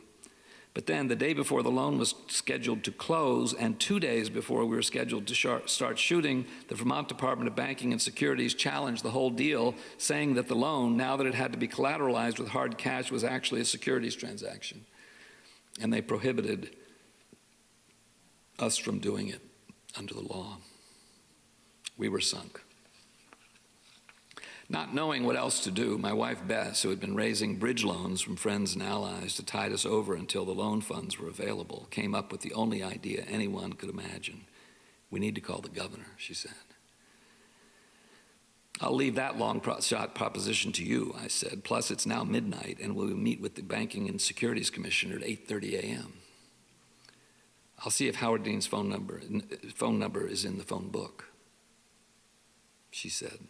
But then the day before the loan was scheduled to close and 2 days before we were scheduled to start shooting, the Vermont Department of Banking and Securities challenged the whole deal, saying that the loan, now that it had to be collateralized with hard cash, was actually a securities transaction. And they prohibited us from doing it under the law. We were sunk. Not knowing what else to do, my wife Bess, who had been raising bridge loans from friends and allies to tide us over until the loan funds were available, came up with the only idea anyone could imagine. We need to call the governor, she said. I'll leave that long-shot proposition to you, I said. Plus, it's now midnight, and we'll meet with the Banking and Securities Commissioner at 8:30 a.m. I'll see if Howard Dean's phone number is in the phone book, she said.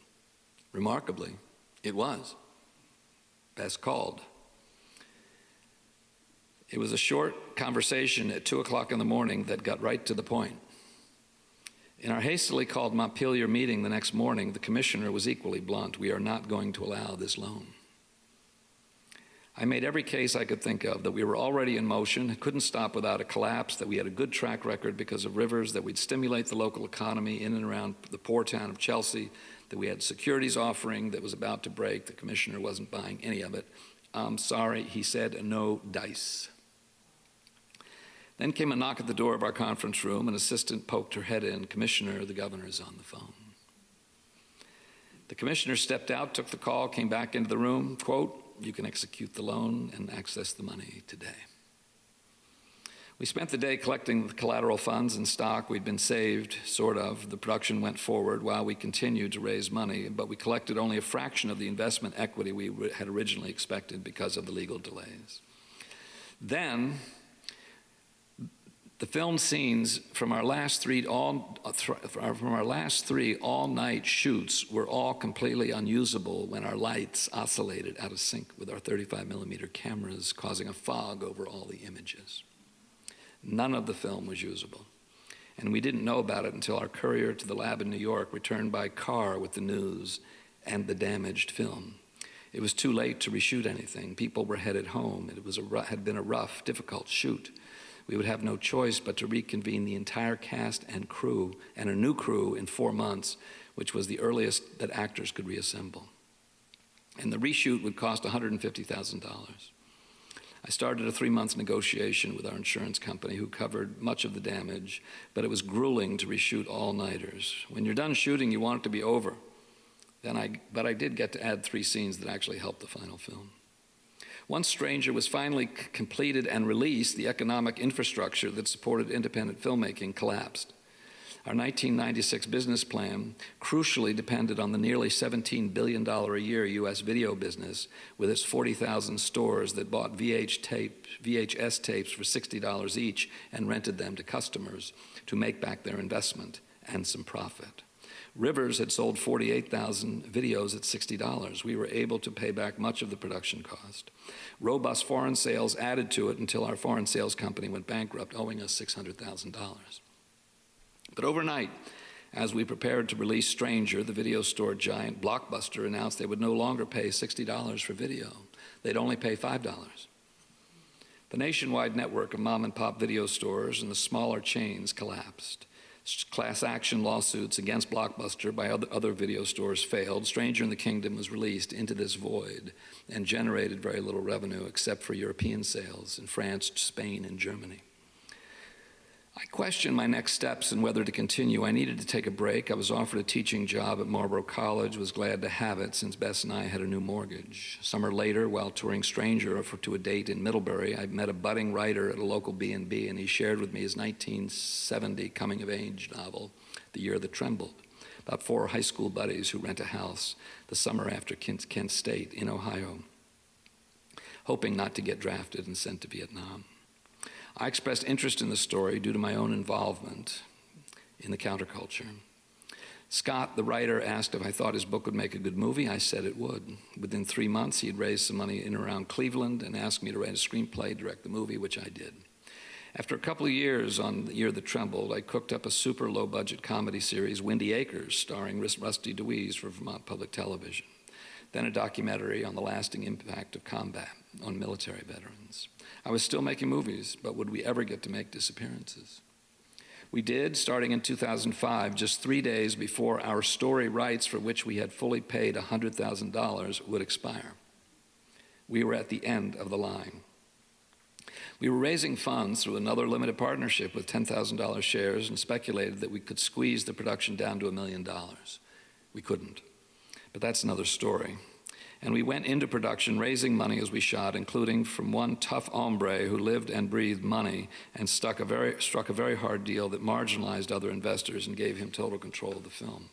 Remarkably, it was. Bess called. It was a short conversation at 2 o'clock in the morning that got right to the point. In our hastily called Montpelier meeting the next morning, the commissioner was equally blunt. We are not going to allow this loan. I made every case I could think of, that we were already in motion, couldn't stop without a collapse, that we had a good track record because of Rivers, that we'd stimulate the local economy in and around the poor town of Chelsea, that we had securities offering that was about to break. The commissioner wasn't buying any of it. I'm sorry, he said, no dice. Then came a knock at the door of our conference room. An assistant poked her head in. Commissioner, the governor's on the phone. The commissioner stepped out, took the call, came back into the room, quote, you can execute the loan and access the money today. We spent the day collecting the collateral funds and stock. We'd been saved, sort of. The production went forward while we continued to raise money, but we collected only a fraction of the investment equity we had originally expected because of the legal delays. Then, the film scenes from our last three all-night shoots were all completely unusable when our lights oscillated out of sync with our 35mm cameras, causing a fog over all the images. None of the film was usable, and we didn't know about it until our courier to the lab in New York returned by car with the news and the damaged film. It was too late to reshoot anything. People were headed home. It had been a rough, difficult shoot. We would have no choice but to reconvene the entire cast and crew, and a new crew in 4 months, which was the earliest that actors could reassemble. And the reshoot would cost $150,000. I started a 3-month negotiation with our insurance company who covered much of the damage, but it was grueling to reshoot all-nighters. When you're done shooting, you want it to be over. But I did get to add 3 scenes that actually helped the final film. Once Stranger was finally completed and released, the economic infrastructure that supported independent filmmaking collapsed. Our 1996 business plan crucially depended on the nearly $17 billion a year U.S. video business with its 40,000 stores that bought VHS tapes for $60 each and rented them to customers to make back their investment and some profit. Rivers had sold 48,000 videos at $60. We were able to pay back much of the production cost. Robust foreign sales added to it until our foreign sales company went bankrupt, owing us $600,000. But overnight, as we prepared to release Stranger, the video store giant Blockbuster announced they would no longer pay $60 for video. They'd only pay $5. The nationwide network of mom-and-pop video stores and the smaller chains collapsed. Class action lawsuits against Blockbuster by other video stores failed. Stranger in the Kingdom was released into this void and generated very little revenue except for European sales in France, Spain, and Germany. I questioned my next steps and whether to continue. I needed to take a break. I was offered a teaching job at Marlborough College, was glad to have it since Bess and I had a new mortgage. A summer later, while touring Stranger to a date in Middlebury, I met a budding writer at a local B&B, and he shared with me his 1970 coming-of-age novel, The Year That Trembled, about 4 high school buddies who rent a house the summer after Kent State in Ohio, hoping not to get drafted and sent to Vietnam. I expressed interest in the story due to my own involvement in the counterculture. Scott, the writer, asked if I thought his book would make a good movie. I said it would. Within 3 months, he had raised some money in and around Cleveland and asked me to write a screenplay, direct the movie, which I did. After a couple of years on The Year That Trembled, I cooked up a super low-budget comedy series, Windy Acres, starring Rusty DeWeese for Vermont Public Television. Then a documentary on the lasting impact of combat on military veterans. I was still making movies, but would we ever get to make Disappearances? We did, starting in 2005, just 3 days before our story rights, for which we had fully paid $100,000, would expire. We were at the end of the line. We were raising funds through another limited partnership with $10,000 shares and speculated that we could squeeze the production down to $1 million. We couldn't, but that's another story. And we went into production raising money as we shot, including from one tough hombre who lived and breathed money and struck a very hard deal that marginalized other investors and gave him total control of the film.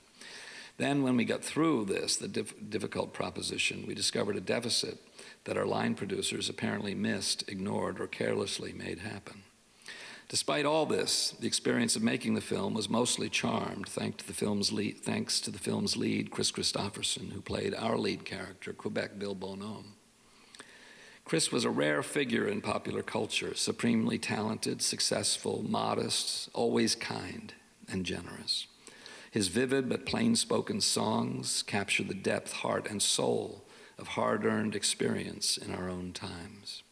Then when we got through this, the difficult proposition, we discovered a deficit that our line producers apparently missed, ignored, or carelessly made happen. Despite all this, the experience of making the film was mostly charmed, thanks to the film's lead, Kris Kristofferson, who played our lead character, Quebec Bill Bonhomme. Kris was a rare figure in popular culture, supremely talented, successful, modest, always kind and generous. His vivid but plain-spoken songs capture the depth, heart, and soul of hard-earned experience in our own times.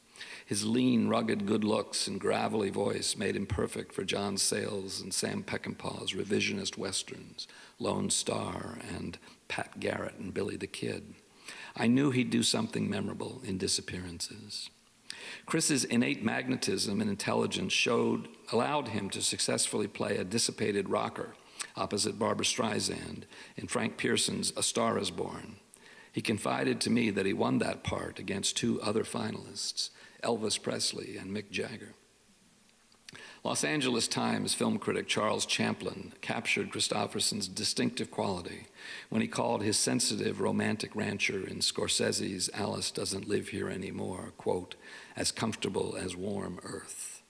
His lean, rugged good looks and gravelly voice made him perfect for John Sayles and Sam Peckinpah's revisionist westerns, Lone Star and Pat Garrett and Billy the Kid. I knew he'd do something memorable in Disappearances. Kris's innate magnetism and intelligence allowed him to successfully play a dissipated rocker opposite Barbra Streisand in Frank Pearson's A Star is Born. He confided to me that he won that part against two other finalists, Elvis Presley and Mick Jagger. Los Angeles Times film critic Charles Champlin captured Kristofferson's distinctive quality when he called his sensitive romantic rancher in Scorsese's Alice Doesn't Live Here Anymore, quote, as comfortable as warm earth.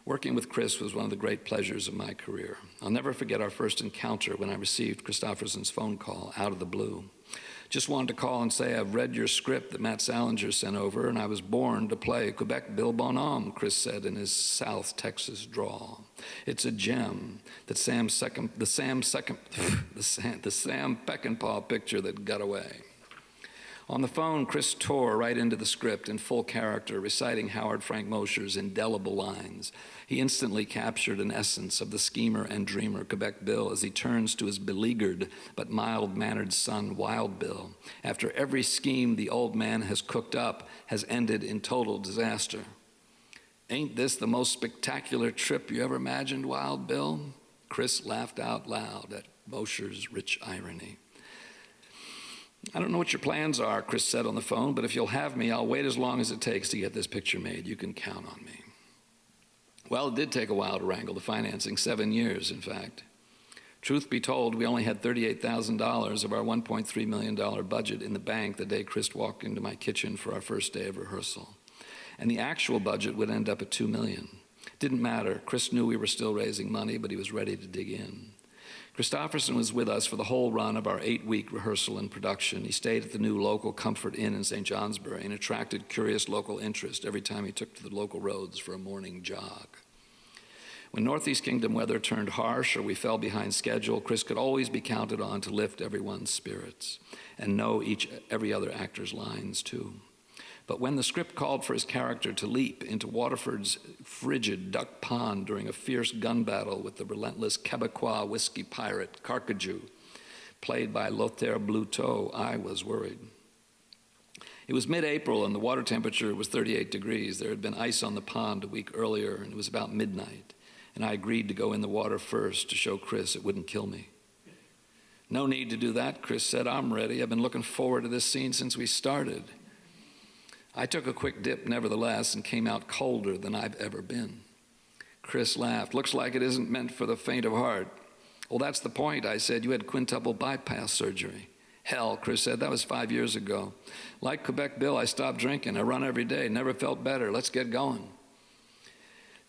Working with Kris was one of the great pleasures of my career. I'll never forget our first encounter when I received Kristofferson's phone call out of the blue. Just wanted to call and say, I've read your script that Matt Salinger sent over, and I was born to play Quebec Bill Bonhomme, Kris said in his South Texas drawl. It's a gem, the Sam Peckinpah picture that got away. On the phone, Kris tore right into the script in full character, reciting Howard Frank Mosher's indelible lines. He instantly captured an essence of the schemer and dreamer Quebec Bill as he turns to his beleaguered but mild-mannered son, Wild Bill. After every scheme the old man has cooked up has ended in total disaster. Ain't this the most spectacular trip you ever imagined, Wild Bill? Kris laughed out loud at Mosher's rich irony. I don't know what your plans are, Kris said on the phone, but if you'll have me, I'll wait as long as it takes to get this picture made. You can count on me. Well, it did take a while to wrangle the financing, 7 years, in fact. Truth be told, we only had $38,000 of our $1.3 million budget in the bank the day Kris walked into my kitchen for our first day of rehearsal. And the actual budget would end up at $2 million. Didn't matter. Kris knew we were still raising money, but he was ready to dig in. Kristofferson was with us for the whole run of our 8-week rehearsal and production. He stayed at the new local Comfort Inn in St. Johnsbury and attracted curious local interest every time he took to the local roads for a morning jog. When Northeast Kingdom weather turned harsh or we fell behind schedule, Kris could always be counted on to lift everyone's spirits and know every other actor's lines, too. But when the script called for his character to leap into Waterford's frigid duck pond during a fierce gun battle with the relentless Quebecois whiskey pirate Carcajou, played by Lothaire Bluteau, I was worried. It was mid-April and the water temperature was 38 degrees. There had been ice on the pond a week earlier and it was about midnight. And I agreed to go in the water first to show Kris it wouldn't kill me. No need to do that, Kris said. I'm ready. I've been looking forward to this scene since we started. I took a quick dip, nevertheless, and came out colder than I've ever been. Kris laughed. Looks like it isn't meant for the faint of heart. Well, that's the point, I said. You had quintuple bypass surgery. Hell, Kris said, that was 5 years ago. Like Quebec Bill, I stopped drinking. I run every day. Never felt better. Let's get going.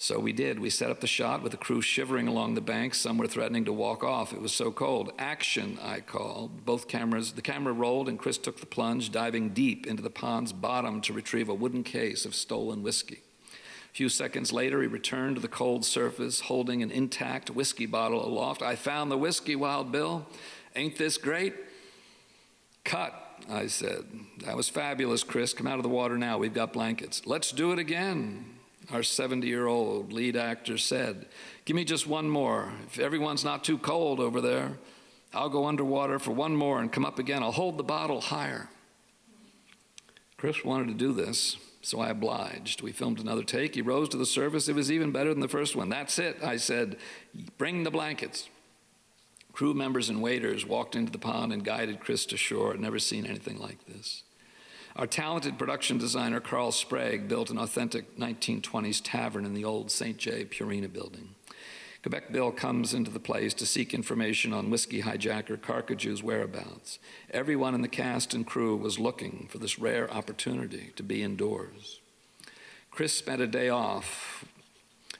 So we did. We set up the shot with the crew shivering along the bank. Some were threatening to walk off. It was so cold. Action, I called. The camera rolled and Kris took the plunge, diving deep into the pond's bottom to retrieve a wooden case of stolen whiskey. A few seconds later, he returned to the cold surface, holding an intact whiskey bottle aloft. I found the whiskey, Wild Bill. Ain't this great? Cut, I said. That was fabulous, Kris. Come out of the water now. We've got blankets. Let's do it again. Our 70-year-old lead actor said, give me just one more. If everyone's not too cold over there, I'll go underwater for one more and come up again. I'll hold the bottle higher. Kris wanted to do this, so I obliged. We filmed another take. He rose to the surface. It was even better than the first one. That's it, I said. Bring the blankets. Crew members and waiters walked into the pond and guided Kris to shore. I'd never seen anything like this. Our talented production designer, Carl Sprague, built an authentic 1920s tavern in the old St. J. Purina building. Quebec Bill comes into the place to seek information on whiskey hijacker Carcajou's whereabouts. Everyone in the cast and crew was looking for this rare opportunity to be indoors. Kris spent a day off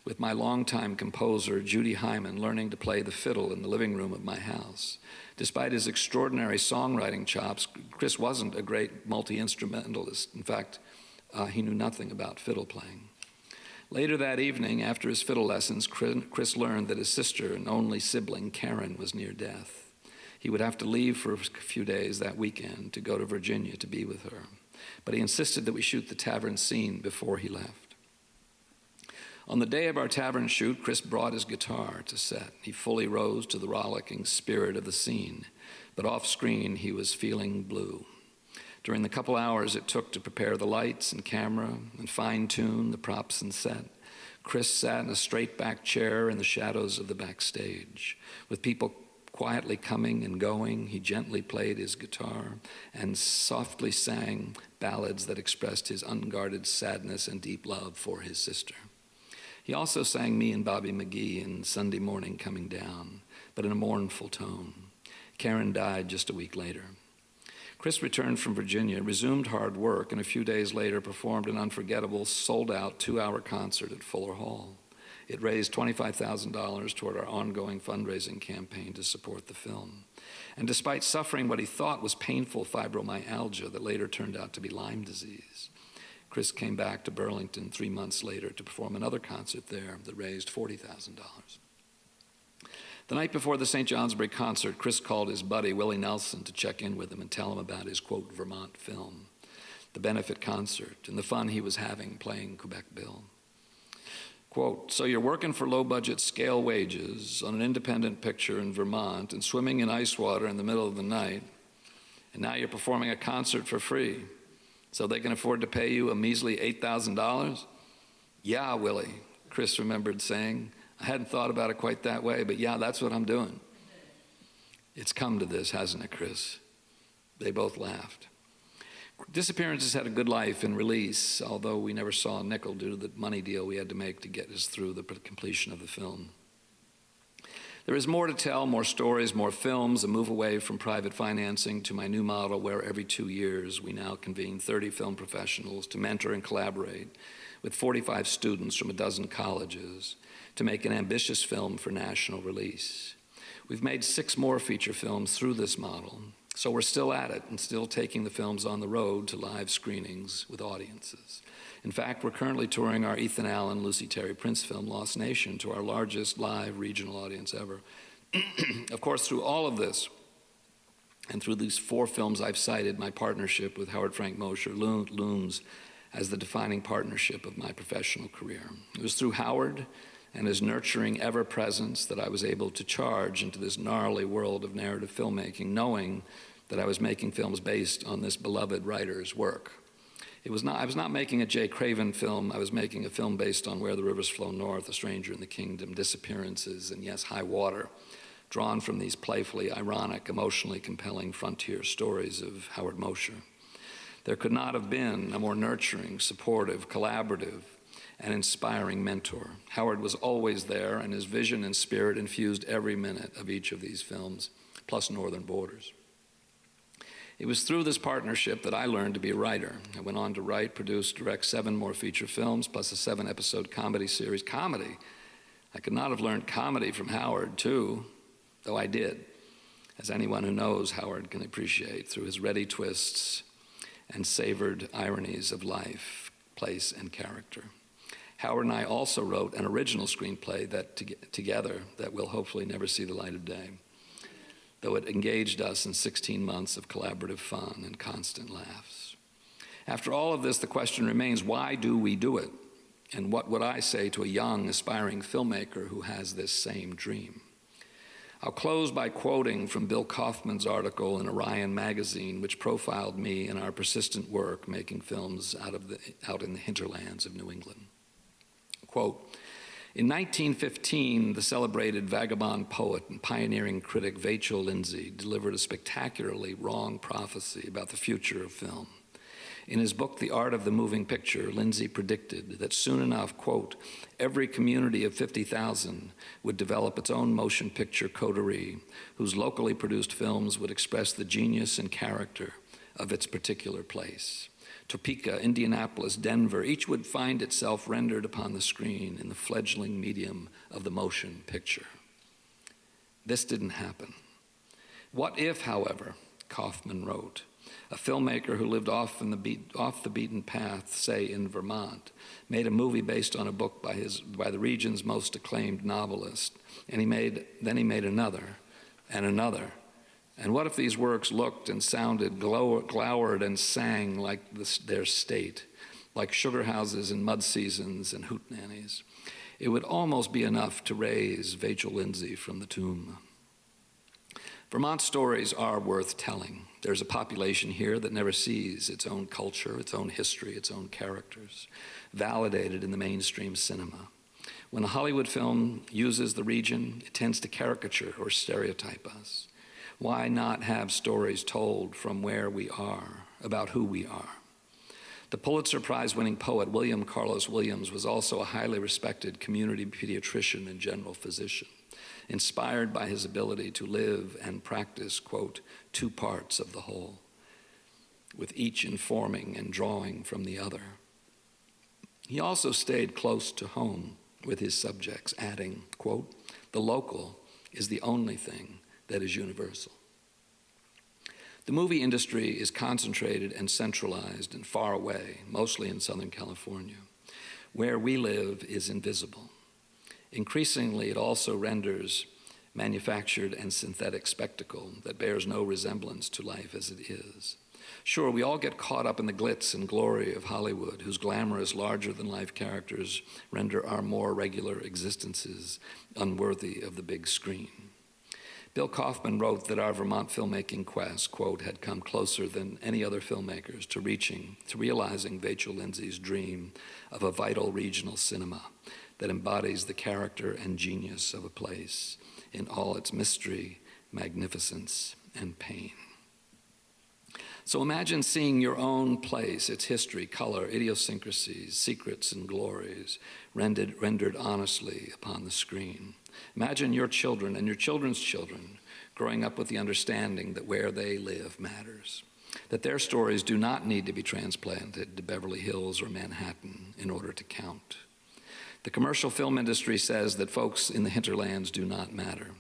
with my longtime composer, Judy Hyman, learning to play the fiddle in the living room of my house. Despite his extraordinary songwriting chops, Kris wasn't a great multi-instrumentalist. In fact, he knew nothing about fiddle playing. Later that evening, after his fiddle lessons, Kris learned that his sister and only sibling, Karen, was near death. He would have to leave for a few days that weekend to go to Virginia to be with her. But he insisted that we shoot the tavern scene before he left. On the day of our tavern shoot, Kris brought his guitar to set. He fully rose to the rollicking spirit of the scene, but off-screen he was feeling blue. During the couple hours it took to prepare the lights and camera and fine-tune the props and set, Kris sat in a straight-back chair in the shadows of the backstage. With people quietly coming and going, he gently played his guitar and softly sang ballads that expressed his unguarded sadness and deep love for his sister. He also sang Me and Bobby McGee in Sunday Morning Coming Down, but in a mournful tone. Karen died just a week later. Kris returned from Virginia, resumed hard work, and a few days later performed an unforgettable, sold-out 2-hour concert at Fuller Hall. It raised $25,000 toward our ongoing fundraising campaign to support the film. And despite suffering what he thought was painful fibromyalgia that later turned out to be Lyme disease, Kris came back to Burlington 3 months later to perform another concert there that raised $40,000. The night before the St. Johnsbury concert, Kris called his buddy Willie Nelson to check in with him and tell him about his, quote, Vermont film, the benefit concert, and the fun he was having playing Quebec Bill. Quote, so you're working for low-budget scale wages on an independent picture in Vermont and swimming in ice water in the middle of the night, and now you're performing a concert for free, so they can afford to pay you a measly $8,000? Yeah, Willie, Kris remembered saying. I hadn't thought about it quite that way, but yeah, that's what I'm doing. It's come to this, hasn't it, Kris? They both laughed. Disappearances had a good life in release, although we never saw a nickel due to the money deal we had to make to get us through the completion of the film. There is more to tell, more stories, more films, a move away from private financing to my new model where every 2 years we now convene 30 film professionals to mentor and collaborate with 45 students from a dozen colleges to make an ambitious film for national release. We've made 6 more feature films through this model, so we're still at it and still taking the films on the road to live screenings with audiences. In fact, we're currently touring our Ethan Allen, Lucy Terry Prince film, Lost Nation, to our largest live regional audience ever. Of course, through all of this, and through these 4 films I've cited, my partnership with Howard Frank Mosher looms as the defining partnership of my professional career. It was through Howard and his nurturing ever-presence that I was able to charge into this gnarly world of narrative filmmaking, knowing that I was making films based on this beloved writer's work. I was not making a Jay Craven film. I was making a film based on Where the Rivers Flow North, A Stranger in the Kingdom, Disappearances, and yes, High Water, drawn from these playfully ironic, emotionally compelling frontier stories of Howard Mosher. There could not have been a more nurturing, supportive, collaborative, and inspiring mentor. Howard was always there, and his vision and spirit infused every minute of each of these films, plus Northern Borders. It was through this partnership that I learned to be a writer. I went on to write, produce, direct 7 more feature films, plus a 7-episode comedy series. Comedy. I could not have learned comedy from Howard, too, though I did, as anyone who knows Howard can appreciate, through his ready twists and savored ironies of life, place, and character. Howard and I also wrote an original screenplay together that will hopefully never see the light of day, though it engaged us in 16 months of collaborative fun and constant laughs. After all of this, the question remains, why do we do it? And what would I say to a young, aspiring filmmaker who has this same dream? I'll close by quoting from Bill Kaufman's article in Orion magazine, which profiled me and our persistent work making films out in the hinterlands of New England. Quote, in 1915, the celebrated vagabond poet and pioneering critic Vachel Lindsay delivered a spectacularly wrong prophecy about the future of film. In his book, The Art of the Moving Picture, Lindsay predicted that soon enough, quote, every community of 50,000 would develop its own motion picture coterie, whose locally produced films would express the genius and character of its particular place. Topeka, Indianapolis, Denver, each would find itself rendered upon the screen in the fledgling medium of the motion picture. This didn't happen. What if, however, Kaufman wrote, a filmmaker who lived off the beaten path, say in Vermont, made a movie based on a book by the region's most acclaimed novelist, and then he made another and another. And what if these works looked and sounded, glowered and sang like their state, like sugar houses and mud seasons and hootenannies? It would almost be enough to raise Vachel Lindsay from the tomb. Vermont stories are worth telling. There's a population here that never sees its own culture, its own history, its own characters, validated in the mainstream cinema. When a Hollywood film uses the region, it tends to caricature or stereotype us. Why not have stories told from where we are, about who we are? The Pulitzer Prize-winning poet William Carlos Williams was also a highly respected community pediatrician and general physician, inspired by his ability to live and practice, quote, two parts of the whole, with each informing and drawing from the other. He also stayed close to home with his subjects, adding, quote, the local is the only thing that is universal. The movie industry is concentrated and centralized and far away, mostly in Southern California. Where we live is invisible. Increasingly, it also renders manufactured and synthetic spectacle that bears no resemblance to life as it is. Sure, we all get caught up in the glitz and glory of Hollywood, whose glamorous, larger-than-life characters render our more regular existences unworthy of the big screen. Bill Kaufman wrote that our Vermont filmmaking quest, quote, had come closer than any other filmmakers to realizing Vachel Lindsay's dream of a vital regional cinema that embodies the character and genius of a place in all its mystery, magnificence, and pain. So imagine seeing your own place, its history, color, idiosyncrasies, secrets, and glories rendered honestly upon the screen. Imagine your children and your children's children growing up with the understanding that where they live matters, that their stories do not need to be transplanted to Beverly Hills or Manhattan in order to count. The commercial film industry says that folks in the hinterlands do not matter.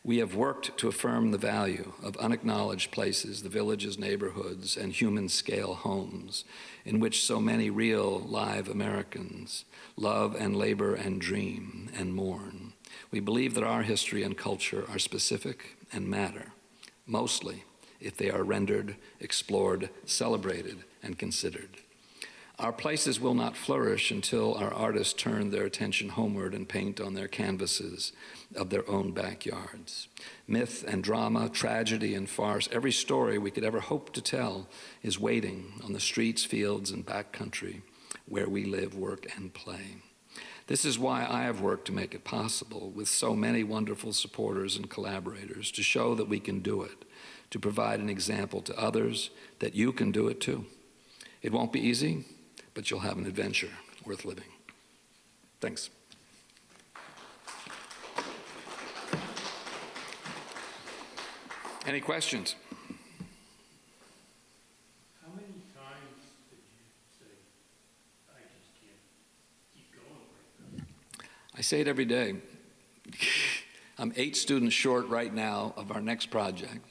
We have worked to affirm the value of unacknowledged places, the villages, neighborhoods, and human-scale homes in which so many real, live Americans love and labor and dream and mourn. We believe that our history and culture are specific and matter, mostly if they are rendered, explored, celebrated, and considered. Our places will not flourish until our artists turn their attention homeward and paint on their canvases of their own backyards. Myth and drama, tragedy and farce, every story we could ever hope to tell is waiting on the streets, fields, and backcountry where we live, work, and play. This is why I have worked to make it possible, with so many wonderful supporters and collaborators, to show that we can do it, to provide an example to others that you can do it too. It won't be easy, but you'll have an adventure worth living. Thanks. Any questions? How many times did you say, I just can't keep going like this? I say it every day. I'm 8 students short right now of our next project.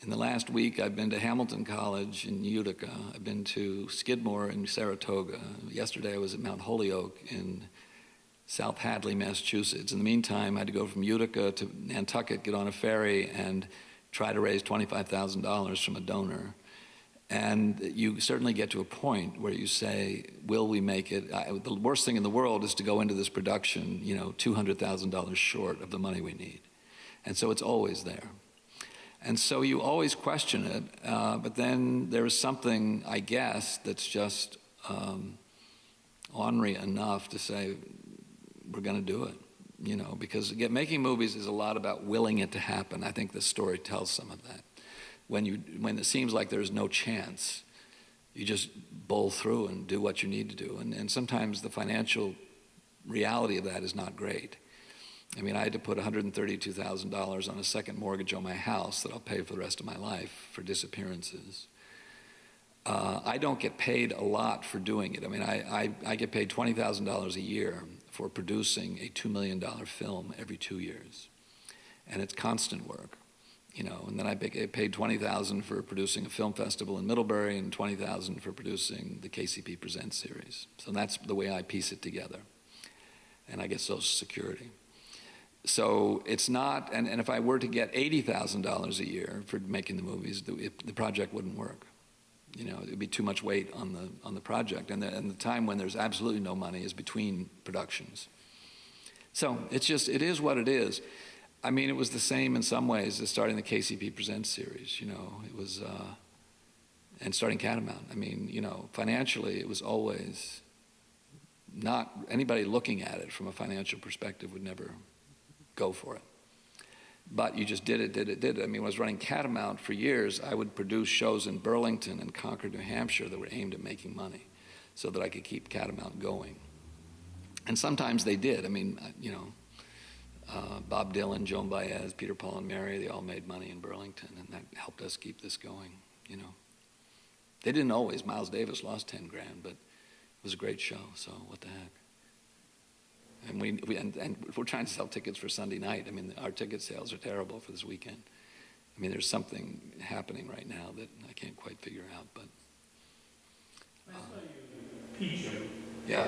In the last week, I've been to Hamilton College in Utica. I've been to Skidmore in Saratoga. Yesterday, I was at Mount Holyoke in South Hadley, Massachusetts. In the meantime, I had to go from Utica to Nantucket, get on a ferry, and try to raise $25,000 from a donor. And you certainly get to a point where you say, will we make it? The worst thing in the world is to go into this production, $200,000 short of the money we need. And so it's always there. And so you always question it, but then there's something, I guess, that's just ornery enough to say, we're going to do it, because again, making movies is a lot about willing it to happen. I think this story tells some of that. When it seems like there's no chance, you just bowl through and do what you need to do. And sometimes the financial reality of that is not great. I mean, I had to put $132,000 on a second mortgage on my house that I'll pay for the rest of my life for disappearances. I don't get paid a lot for doing it. I mean, I get paid $20,000 a year for producing a $2 million film every 2 years. And it's constant work, and then I get paid $20,000 for producing a film festival in Middlebury and $20,000 for producing the KCP Presents series. So that's the way I piece it together. And I get Social Security. So it's not, and if I were to get $80,000 a year for making the movies, the project wouldn't work. It would be too much weight on the project. And the time when there's absolutely no money is between productions. So it is what it is. I mean, it was the same in some ways as starting the KCP Presents series, you know. It was, and starting Catamount. I mean, you know, financially, it was always not, anybody looking at it from a financial perspective would never go for it. But you just did it. I mean, when I was running Catamount for years, I would produce shows in Burlington and Concord, New Hampshire that were aimed at making money so that I could keep Catamount going. And sometimes they did. I mean, you know, Bob Dylan, Joan Baez, Peter, Paul, and Mary, they all made money in Burlington, and that helped us keep this going, you know. They didn't always. Miles Davis lost 10 grand, but it was a great show, so what the heck. And we're trying to sell tickets for Sunday night. I mean, our ticket sales are terrible for this weekend. I mean, there's something happening right now that I can't quite figure out, but. I saw you in Peacham. Yeah.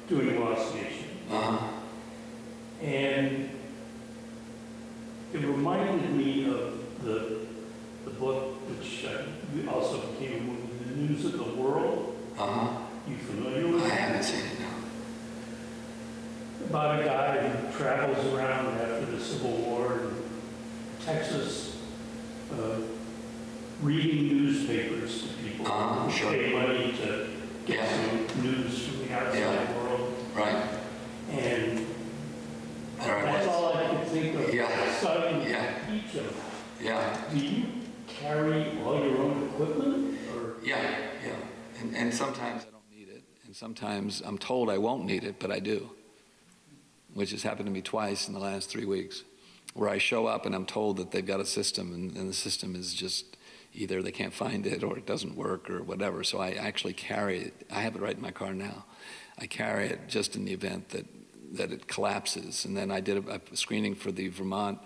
Doing Lost Nation. Uh-huh. And it reminded me of the book, which also became a movie, The News of the World. Uh-huh. You familiar with I it? haven't seen it, no. About a guy who travels around after the Civil War in Texas, reading newspapers to people who Sure. pay money to get some news from the outside world. Right. And There I that's was. all I could think of. Yeah. Studying Yeah. Peacham. Yeah. Do you carry all your own equipment, or? Yeah. And sometimes I don't need it, and sometimes I'm told I won't need it, but I do, which has happened to me twice in the last 3 weeks, where I show up and I'm told that they've got a system, and the system is just either they can't find it or it doesn't work or whatever. So I actually carry it. I have it right in my car now. I carry it just in the event that it collapses. And then I did a screening for the Vermont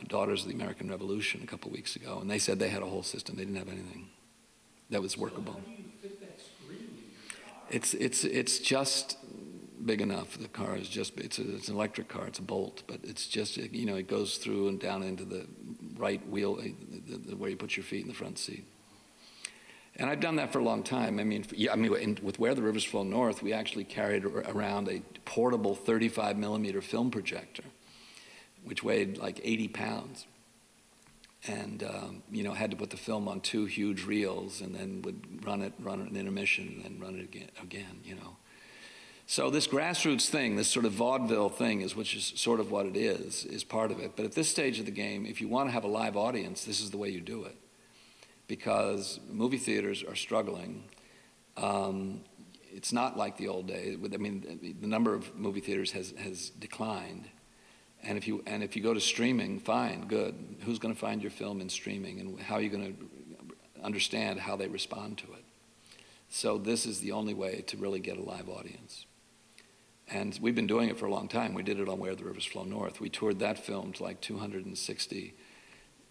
Daughters of the American Revolution a couple weeks ago, and they said they had a whole system. They didn't have anything that was workable. So how do you fit that screen in your car? It's just big enough. The car is just, it's an electric car, it's a Bolt, but it's just, you know, it goes through and down into the right wheel, where you put your feet in the front seat. And I've done that for a long time. I mean, with Where the Rivers Flow North, we actually carried around a portable 35 millimeter film projector, which weighed like 80 pounds. And, you know, had to put the film on 2 huge reels and then would run an intermission and then run it again, you know. So this grassroots thing, this sort of vaudeville thing, which is sort of what it is part of it. But at this stage of the game, if you want to have a live audience, this is the way you do it. Because movie theaters are struggling. It's not like the old days. I mean, the number of movie theaters has declined. And if you go to streaming, fine, good. Who's going to find your film in streaming, and how are you going to understand how they respond to it? So this is the only way to really get a live audience. And we've been doing it for a long time. We did it on Where the Rivers Flow North. We toured that film to like 260,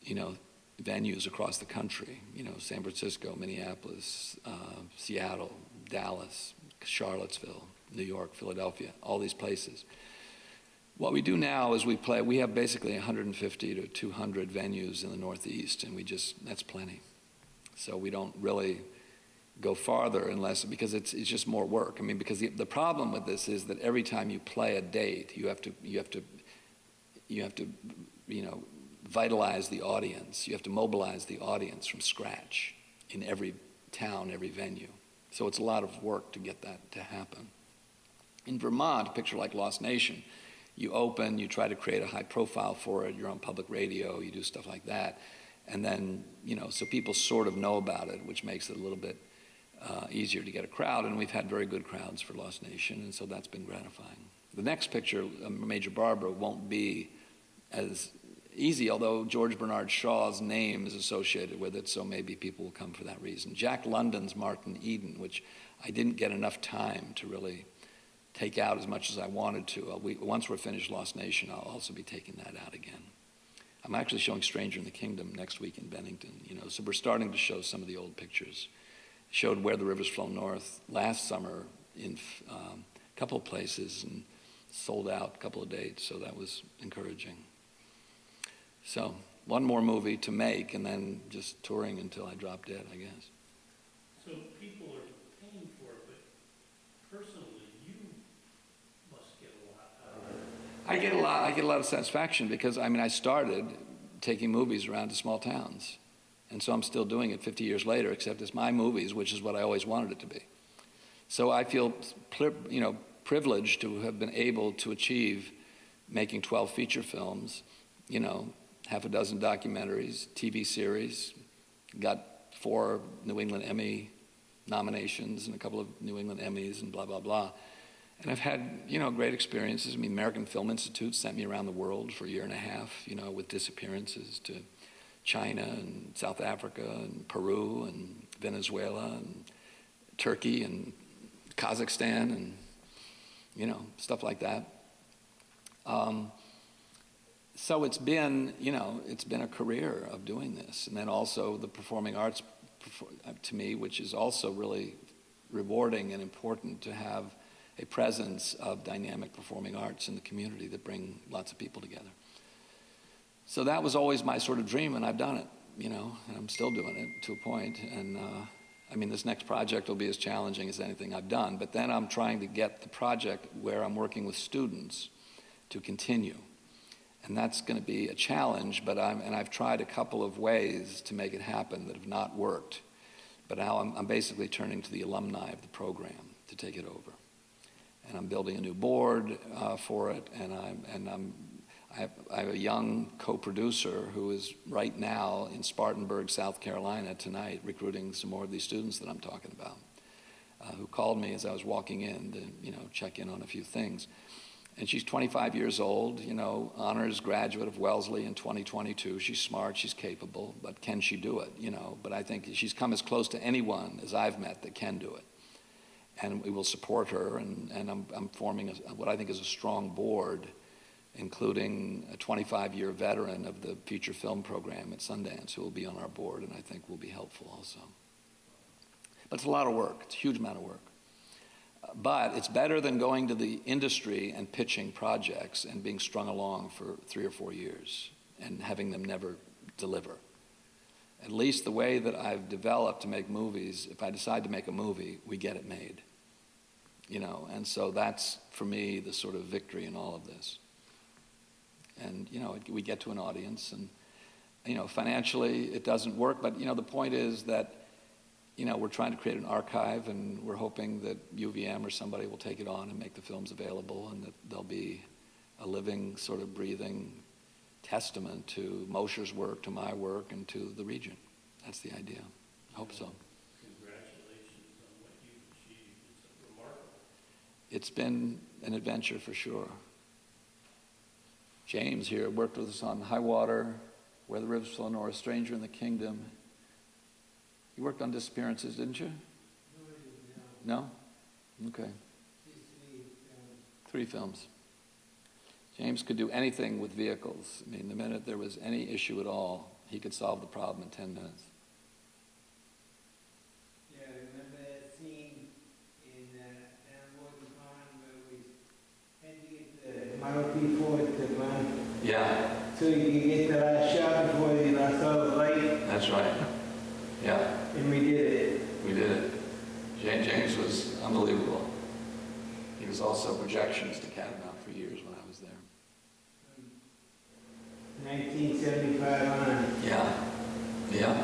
you know, venues across the country. You know, San Francisco, Minneapolis, Seattle, Dallas, Charlottesville, New York, Philadelphia, all these places. What we do now is we have basically 150 to 200 venues in the Northeast, and that's plenty. So we don't really go farther because it's just more work. I mean, because the problem with this is that every time you play a date, you have to you know, vitalize the audience. You have to mobilize the audience from scratch in every town, every venue. So it's a lot of work to get that to happen. In Vermont, a picture like Lost Nation, you open, you try to create a high profile for it, you're on public radio, you do stuff like that. And then, you know, so people sort of know about it, which makes it a little bit easier to get a crowd. And we've had very good crowds for Lost Nation, and so that's been gratifying. The next picture, Major Barbara, won't be as easy, although George Bernard Shaw's name is associated with it, so maybe people will come for that reason. Jack London's Martin Eden, which I didn't get enough time to really take out as much as I wanted to. Once we're finished Lost Nation, I'll also be taking that out again. I'm actually showing Stranger in the Kingdom next week in Bennington, you know, so we're starting to show some of the old pictures. Showed Where the Rivers Flow North last summer in a couple of places and sold out a couple of dates, so that was encouraging. So one more movie to make and then just touring until I drop dead, I guess. So people are paying for it, but personally, you must get a lot out of it. I get a lot of satisfaction because, I mean, I started taking movies around to small towns. And so I'm still doing it 50 years later, except it's my movies, which is what I always wanted it to be. So I feel, privileged to have been able to achieve making 12 feature films, half a dozen documentaries, TV series, got 4 New England Emmy nominations and a couple of New England Emmys and blah, blah, blah. And I've had, great experiences. I mean, American Film Institute sent me around the world for a year and a half, with disappearances to China and South Africa and Peru and Venezuela and Turkey and Kazakhstan and, stuff like that. So it's been, it's been a career of doing this. And then also the performing arts, to me, which is also really rewarding and important to have a presence of dynamic performing arts in the community that bring lots of people together. So that was always my sort of dream, and I've done it, and I'm still doing it to a point. And I mean, this next project will be as challenging as anything I've done, but then I'm trying to get the project where I'm working with students to continue. And that's going to be a challenge, but I've tried a couple of ways to make it happen that have not worked. But now I'm basically turning to the alumni of the program to take it over. And I'm building a new board for it, and I have a young co-producer who is right now in Spartanburg, South Carolina tonight, recruiting some more of these students that I'm talking about, who called me as I was walking in to, check in on a few things. And she's 25 years old, honors graduate of Wellesley in 2022. She's smart, she's capable, but can she do it, But I think she's come as close to anyone as I've met that can do it. And we will support her, and I'm forming what I think is a strong board, including a 25-year veteran of the feature film program at Sundance who will be on our board and I think will be helpful also. But it's a lot of work. It's a huge amount of work. But it's better than going to the industry and pitching projects and being strung along for 3 or 4 years and having them never deliver. At least the way that I've developed to make movies, if I decide to make a movie, we get it made. And so that's, for me, the sort of victory in all of this. And, we get to an audience and, financially it doesn't work, but, the point is that, we're trying to create an archive and we're hoping that UVM or somebody will take it on and make the films available and that they'll be a living, sort of breathing testament to Mosher's work, to my work, and to the region. That's the idea. I hope so. Congratulations on what you've achieved. It's remarkable. It's been an adventure for sure. James here worked with us on High Water, Where the Rivers Flow North, Stranger in the Kingdom. You worked on Disappearances, didn't you? No? Okay. 3 films. James could do anything with vehicles. I mean, the minute there was any issue at all, he could solve the problem in 10 minutes. Yeah, I remember that scene in Morton Pond where we had to get the Model T Ford to run. Yeah. So you could get the last shot before you lost all the light. That's right. Yeah. And we did it. We did it. James was unbelievable. He was also projections to Catamount for years when I was there. 1975 on. Yeah. Yeah.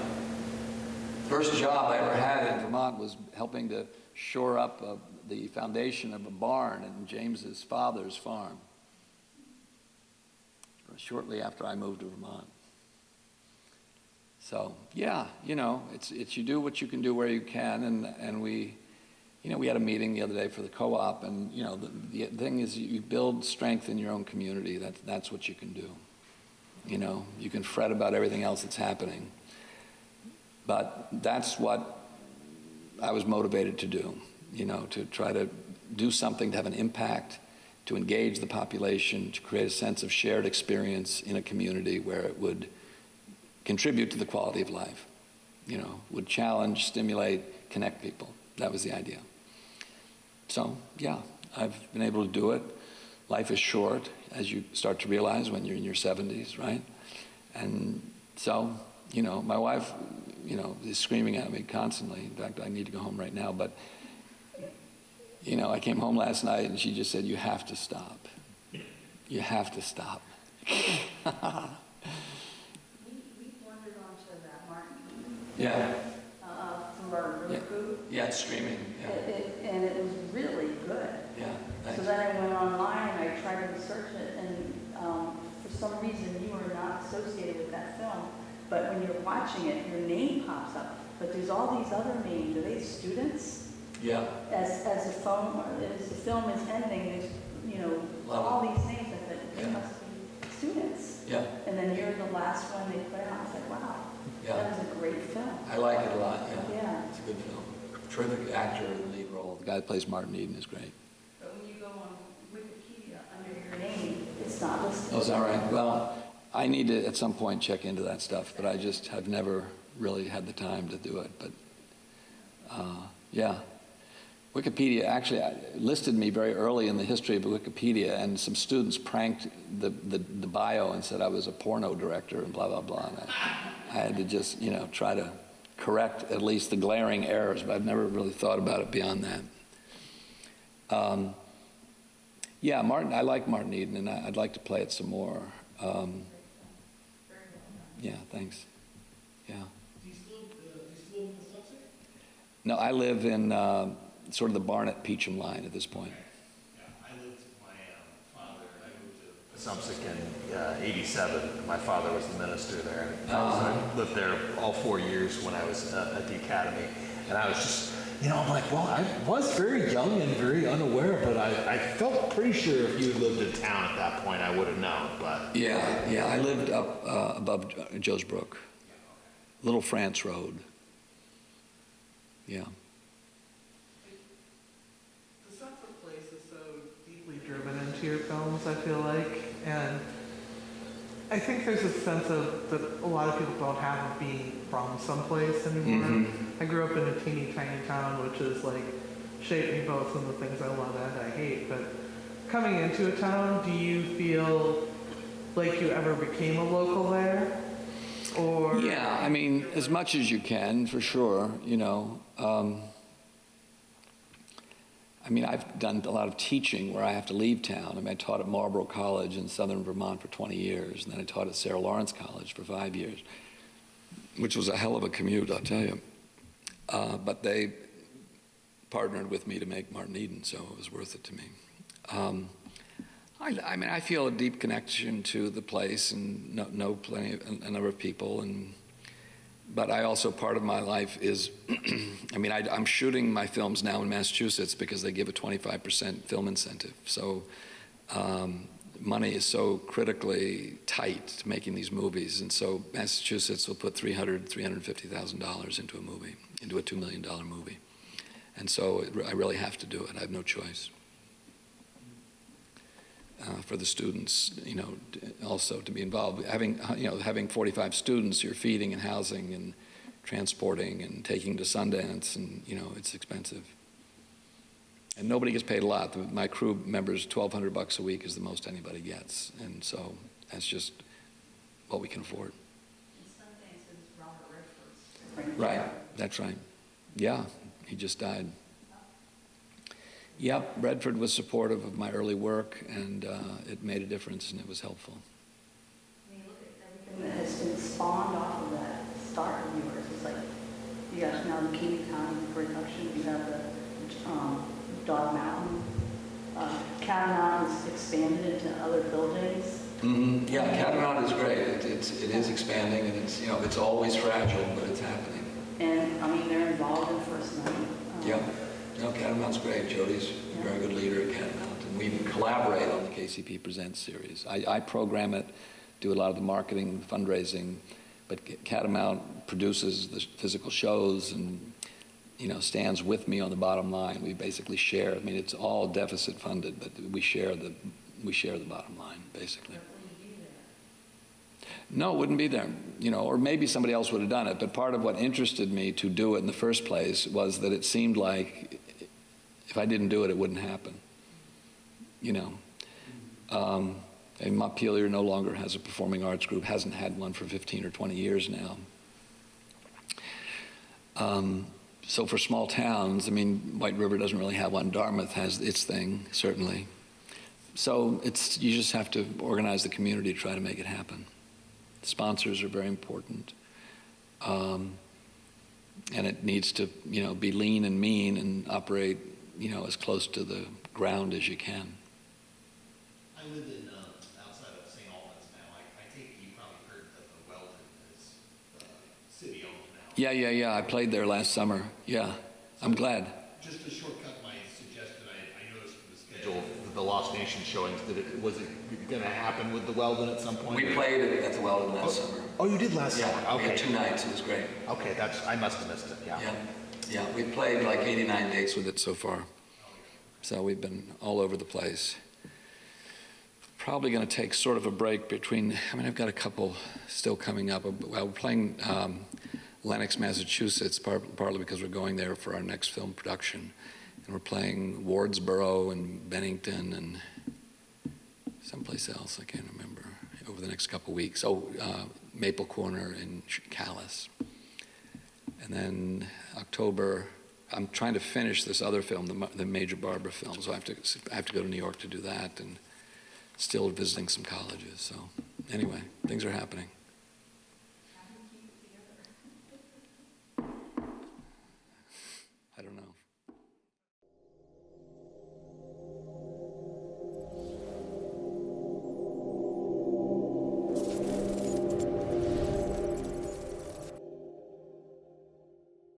First job I ever had in Vermont was helping to shore up the foundation of a barn in James's father's farm. Shortly after I moved to Vermont. So yeah, it's you do what you can do where you can, and we, we had a meeting the other day for the co-op, and the thing is you build strength in your own community. That's what you can do. You can fret about everything else that's happening, but that's what I was motivated to do. To try to do something to have an impact, to engage the population, to create a sense of shared experience in a community where it would contribute to the quality of life, would challenge, stimulate, connect people. That was the idea. So, yeah, I've been able to do it. Life is short, as you start to realize when you're in your 70s, right? And so, my wife, is screaming at me constantly. In fact, I need to go home right now, but, I came home last night and she just said, you have to stop. You have to stop. We wandered onto that Martin. Yeah. Through our group. Yeah, it's streaming. Yeah. And it was really good. Yeah. So Thanks. then I went online and I tried to research it, and for some reason you are not associated with that film. But when you're watching it, your name pops up. But there's all these other names. Are they students? Yeah. As the film is ending, there's all these names. I thought they must be students. Yeah. And then you're the last one they put out. I was like, wow, that was a great film. I like it a lot. Yeah. It's a good film. Terrific actor in the lead role. The guy that plays Martin Eden is great. But when you go on Wikipedia under your name, it's not listed. Oh, is that right? Well, I need to at some point check into that stuff, but I just have never really had the time to do it. But yeah, Wikipedia actually listed me very early in the history of Wikipedia, and some students pranked the bio and said I was a porno director and blah, blah, blah. And I had to just, try to correct at least the glaring errors, but I've never really thought about it beyond that. Yeah, I like Martin Eden, and I'd like to play it some more. Yeah, thanks. Yeah. Do you still live in the subset? No, I live in sort of the Barnett-Peacham line at this point. Yeah, I lived with my father. I moved to Passumpsic in '87. My father was the minister there. And I lived there all 4 years when I was at the academy. And I was just, I'm like, well, I was very young and very unaware, but I felt pretty sure if you lived in town at that point, I would have known. But Yeah, I lived up above Joe's Brook, Little France Road. Yeah. The sense of place is so deeply driven into your films, I feel like, and I think there's a sense of that a lot of people don't have of being from someplace anymore. Mm-hmm. I grew up in a teeny tiny town, which is like shaped me both in the things I love and I hate. But coming into a town, do you feel like you ever became a local there? Or Yeah, I mean, as much as you can, for sure, I mean, I've done a lot of teaching where I have to leave town. I mean, I taught at Marlborough College in southern Vermont for 20 years, and then I taught at Sarah Lawrence College for 5 years, which was a hell of a commute, I'll tell you. But they partnered with me to make Martin Eden, so it was worth it to me. I mean, I feel a deep connection to the place and know a number of people, but I also, part of my life is, I mean, I'm shooting my films now in Massachusetts because they give a 25% film incentive. So money is so critically tight to making these movies, and so Massachusetts will put $350,000 into a movie, into a $2 million movie. And so I really have to do it. I have no choice. For the students, also to be involved. Having 45 students, you're feeding and housing and transporting and taking to Sundance, and it's expensive. And nobody gets paid a lot. My crew members, $1,200 a week is the most anybody gets, and so that's just what we can afford. And Sundance is Robert Redford's. Right, that's right. Yeah, he just died. Yep, Redford was supportive of my early work, and it made a difference, and it was helpful. When you look at everything that has been spawned off of that start of yours, it's like you got now the King County production, you have the Dog Mountain, Cat Mountain's expanded into other buildings. Mm-hmm. Yeah, Cat Mountain is great. It is expanding, and it's always fragile, but it's happening. And I mean, they're involved in First Night. Yeah. No, Catamounts great. Jody's a very good leader at Catamount, and we collaborate on the KCP Presents series. I program it, do a lot of the marketing, fundraising, but Catamount produces the physical shows and stands with me on the bottom line. We basically share. I mean, it's all deficit funded, but we share the bottom line basically. No, it wouldn't be there, or maybe somebody else would have done it. But part of what interested me to do it in the first place was that it seemed like if I didn't do it, it wouldn't happen. And Montpelier no longer has a performing arts group, hasn't had one for 15 or 20 years now. So for small towns, I mean, White River doesn't really have one. Dartmouth has its thing, certainly. So you just have to organize the community to try to make it happen. Sponsors are very important. And it needs to, be lean and mean and operate, as close to the ground as you can. I live in outside of St. Albans now. I take it you probably heard that the Weldon is city-owned now. Yeah. I played there last summer. Yeah, I'm glad. Just to shortcut my suggestion, I noticed from the schedule the Lost Nation showings, was it going to happen with the Weldon at some point? We played at the Weldon last summer. Oh, you did last summer? Yeah, we had 2 nights. It was great. Okay, I must have missed it, yeah. Yeah, we played like 89 dates with it so far. So we've been all over the place. Probably going to take sort of a break between, I've got a couple still coming up. We're playing Lenox, Massachusetts, partly because we're going there for our next film production. And we're playing Wardsboro and Bennington and someplace else, I can't remember, over the next couple weeks. Maple Corner in Calais. And then October, I'm trying to finish this other film, the Major Barbara film, so I have to go to New York to do that, and still visiting some colleges. So anyway, things are happening.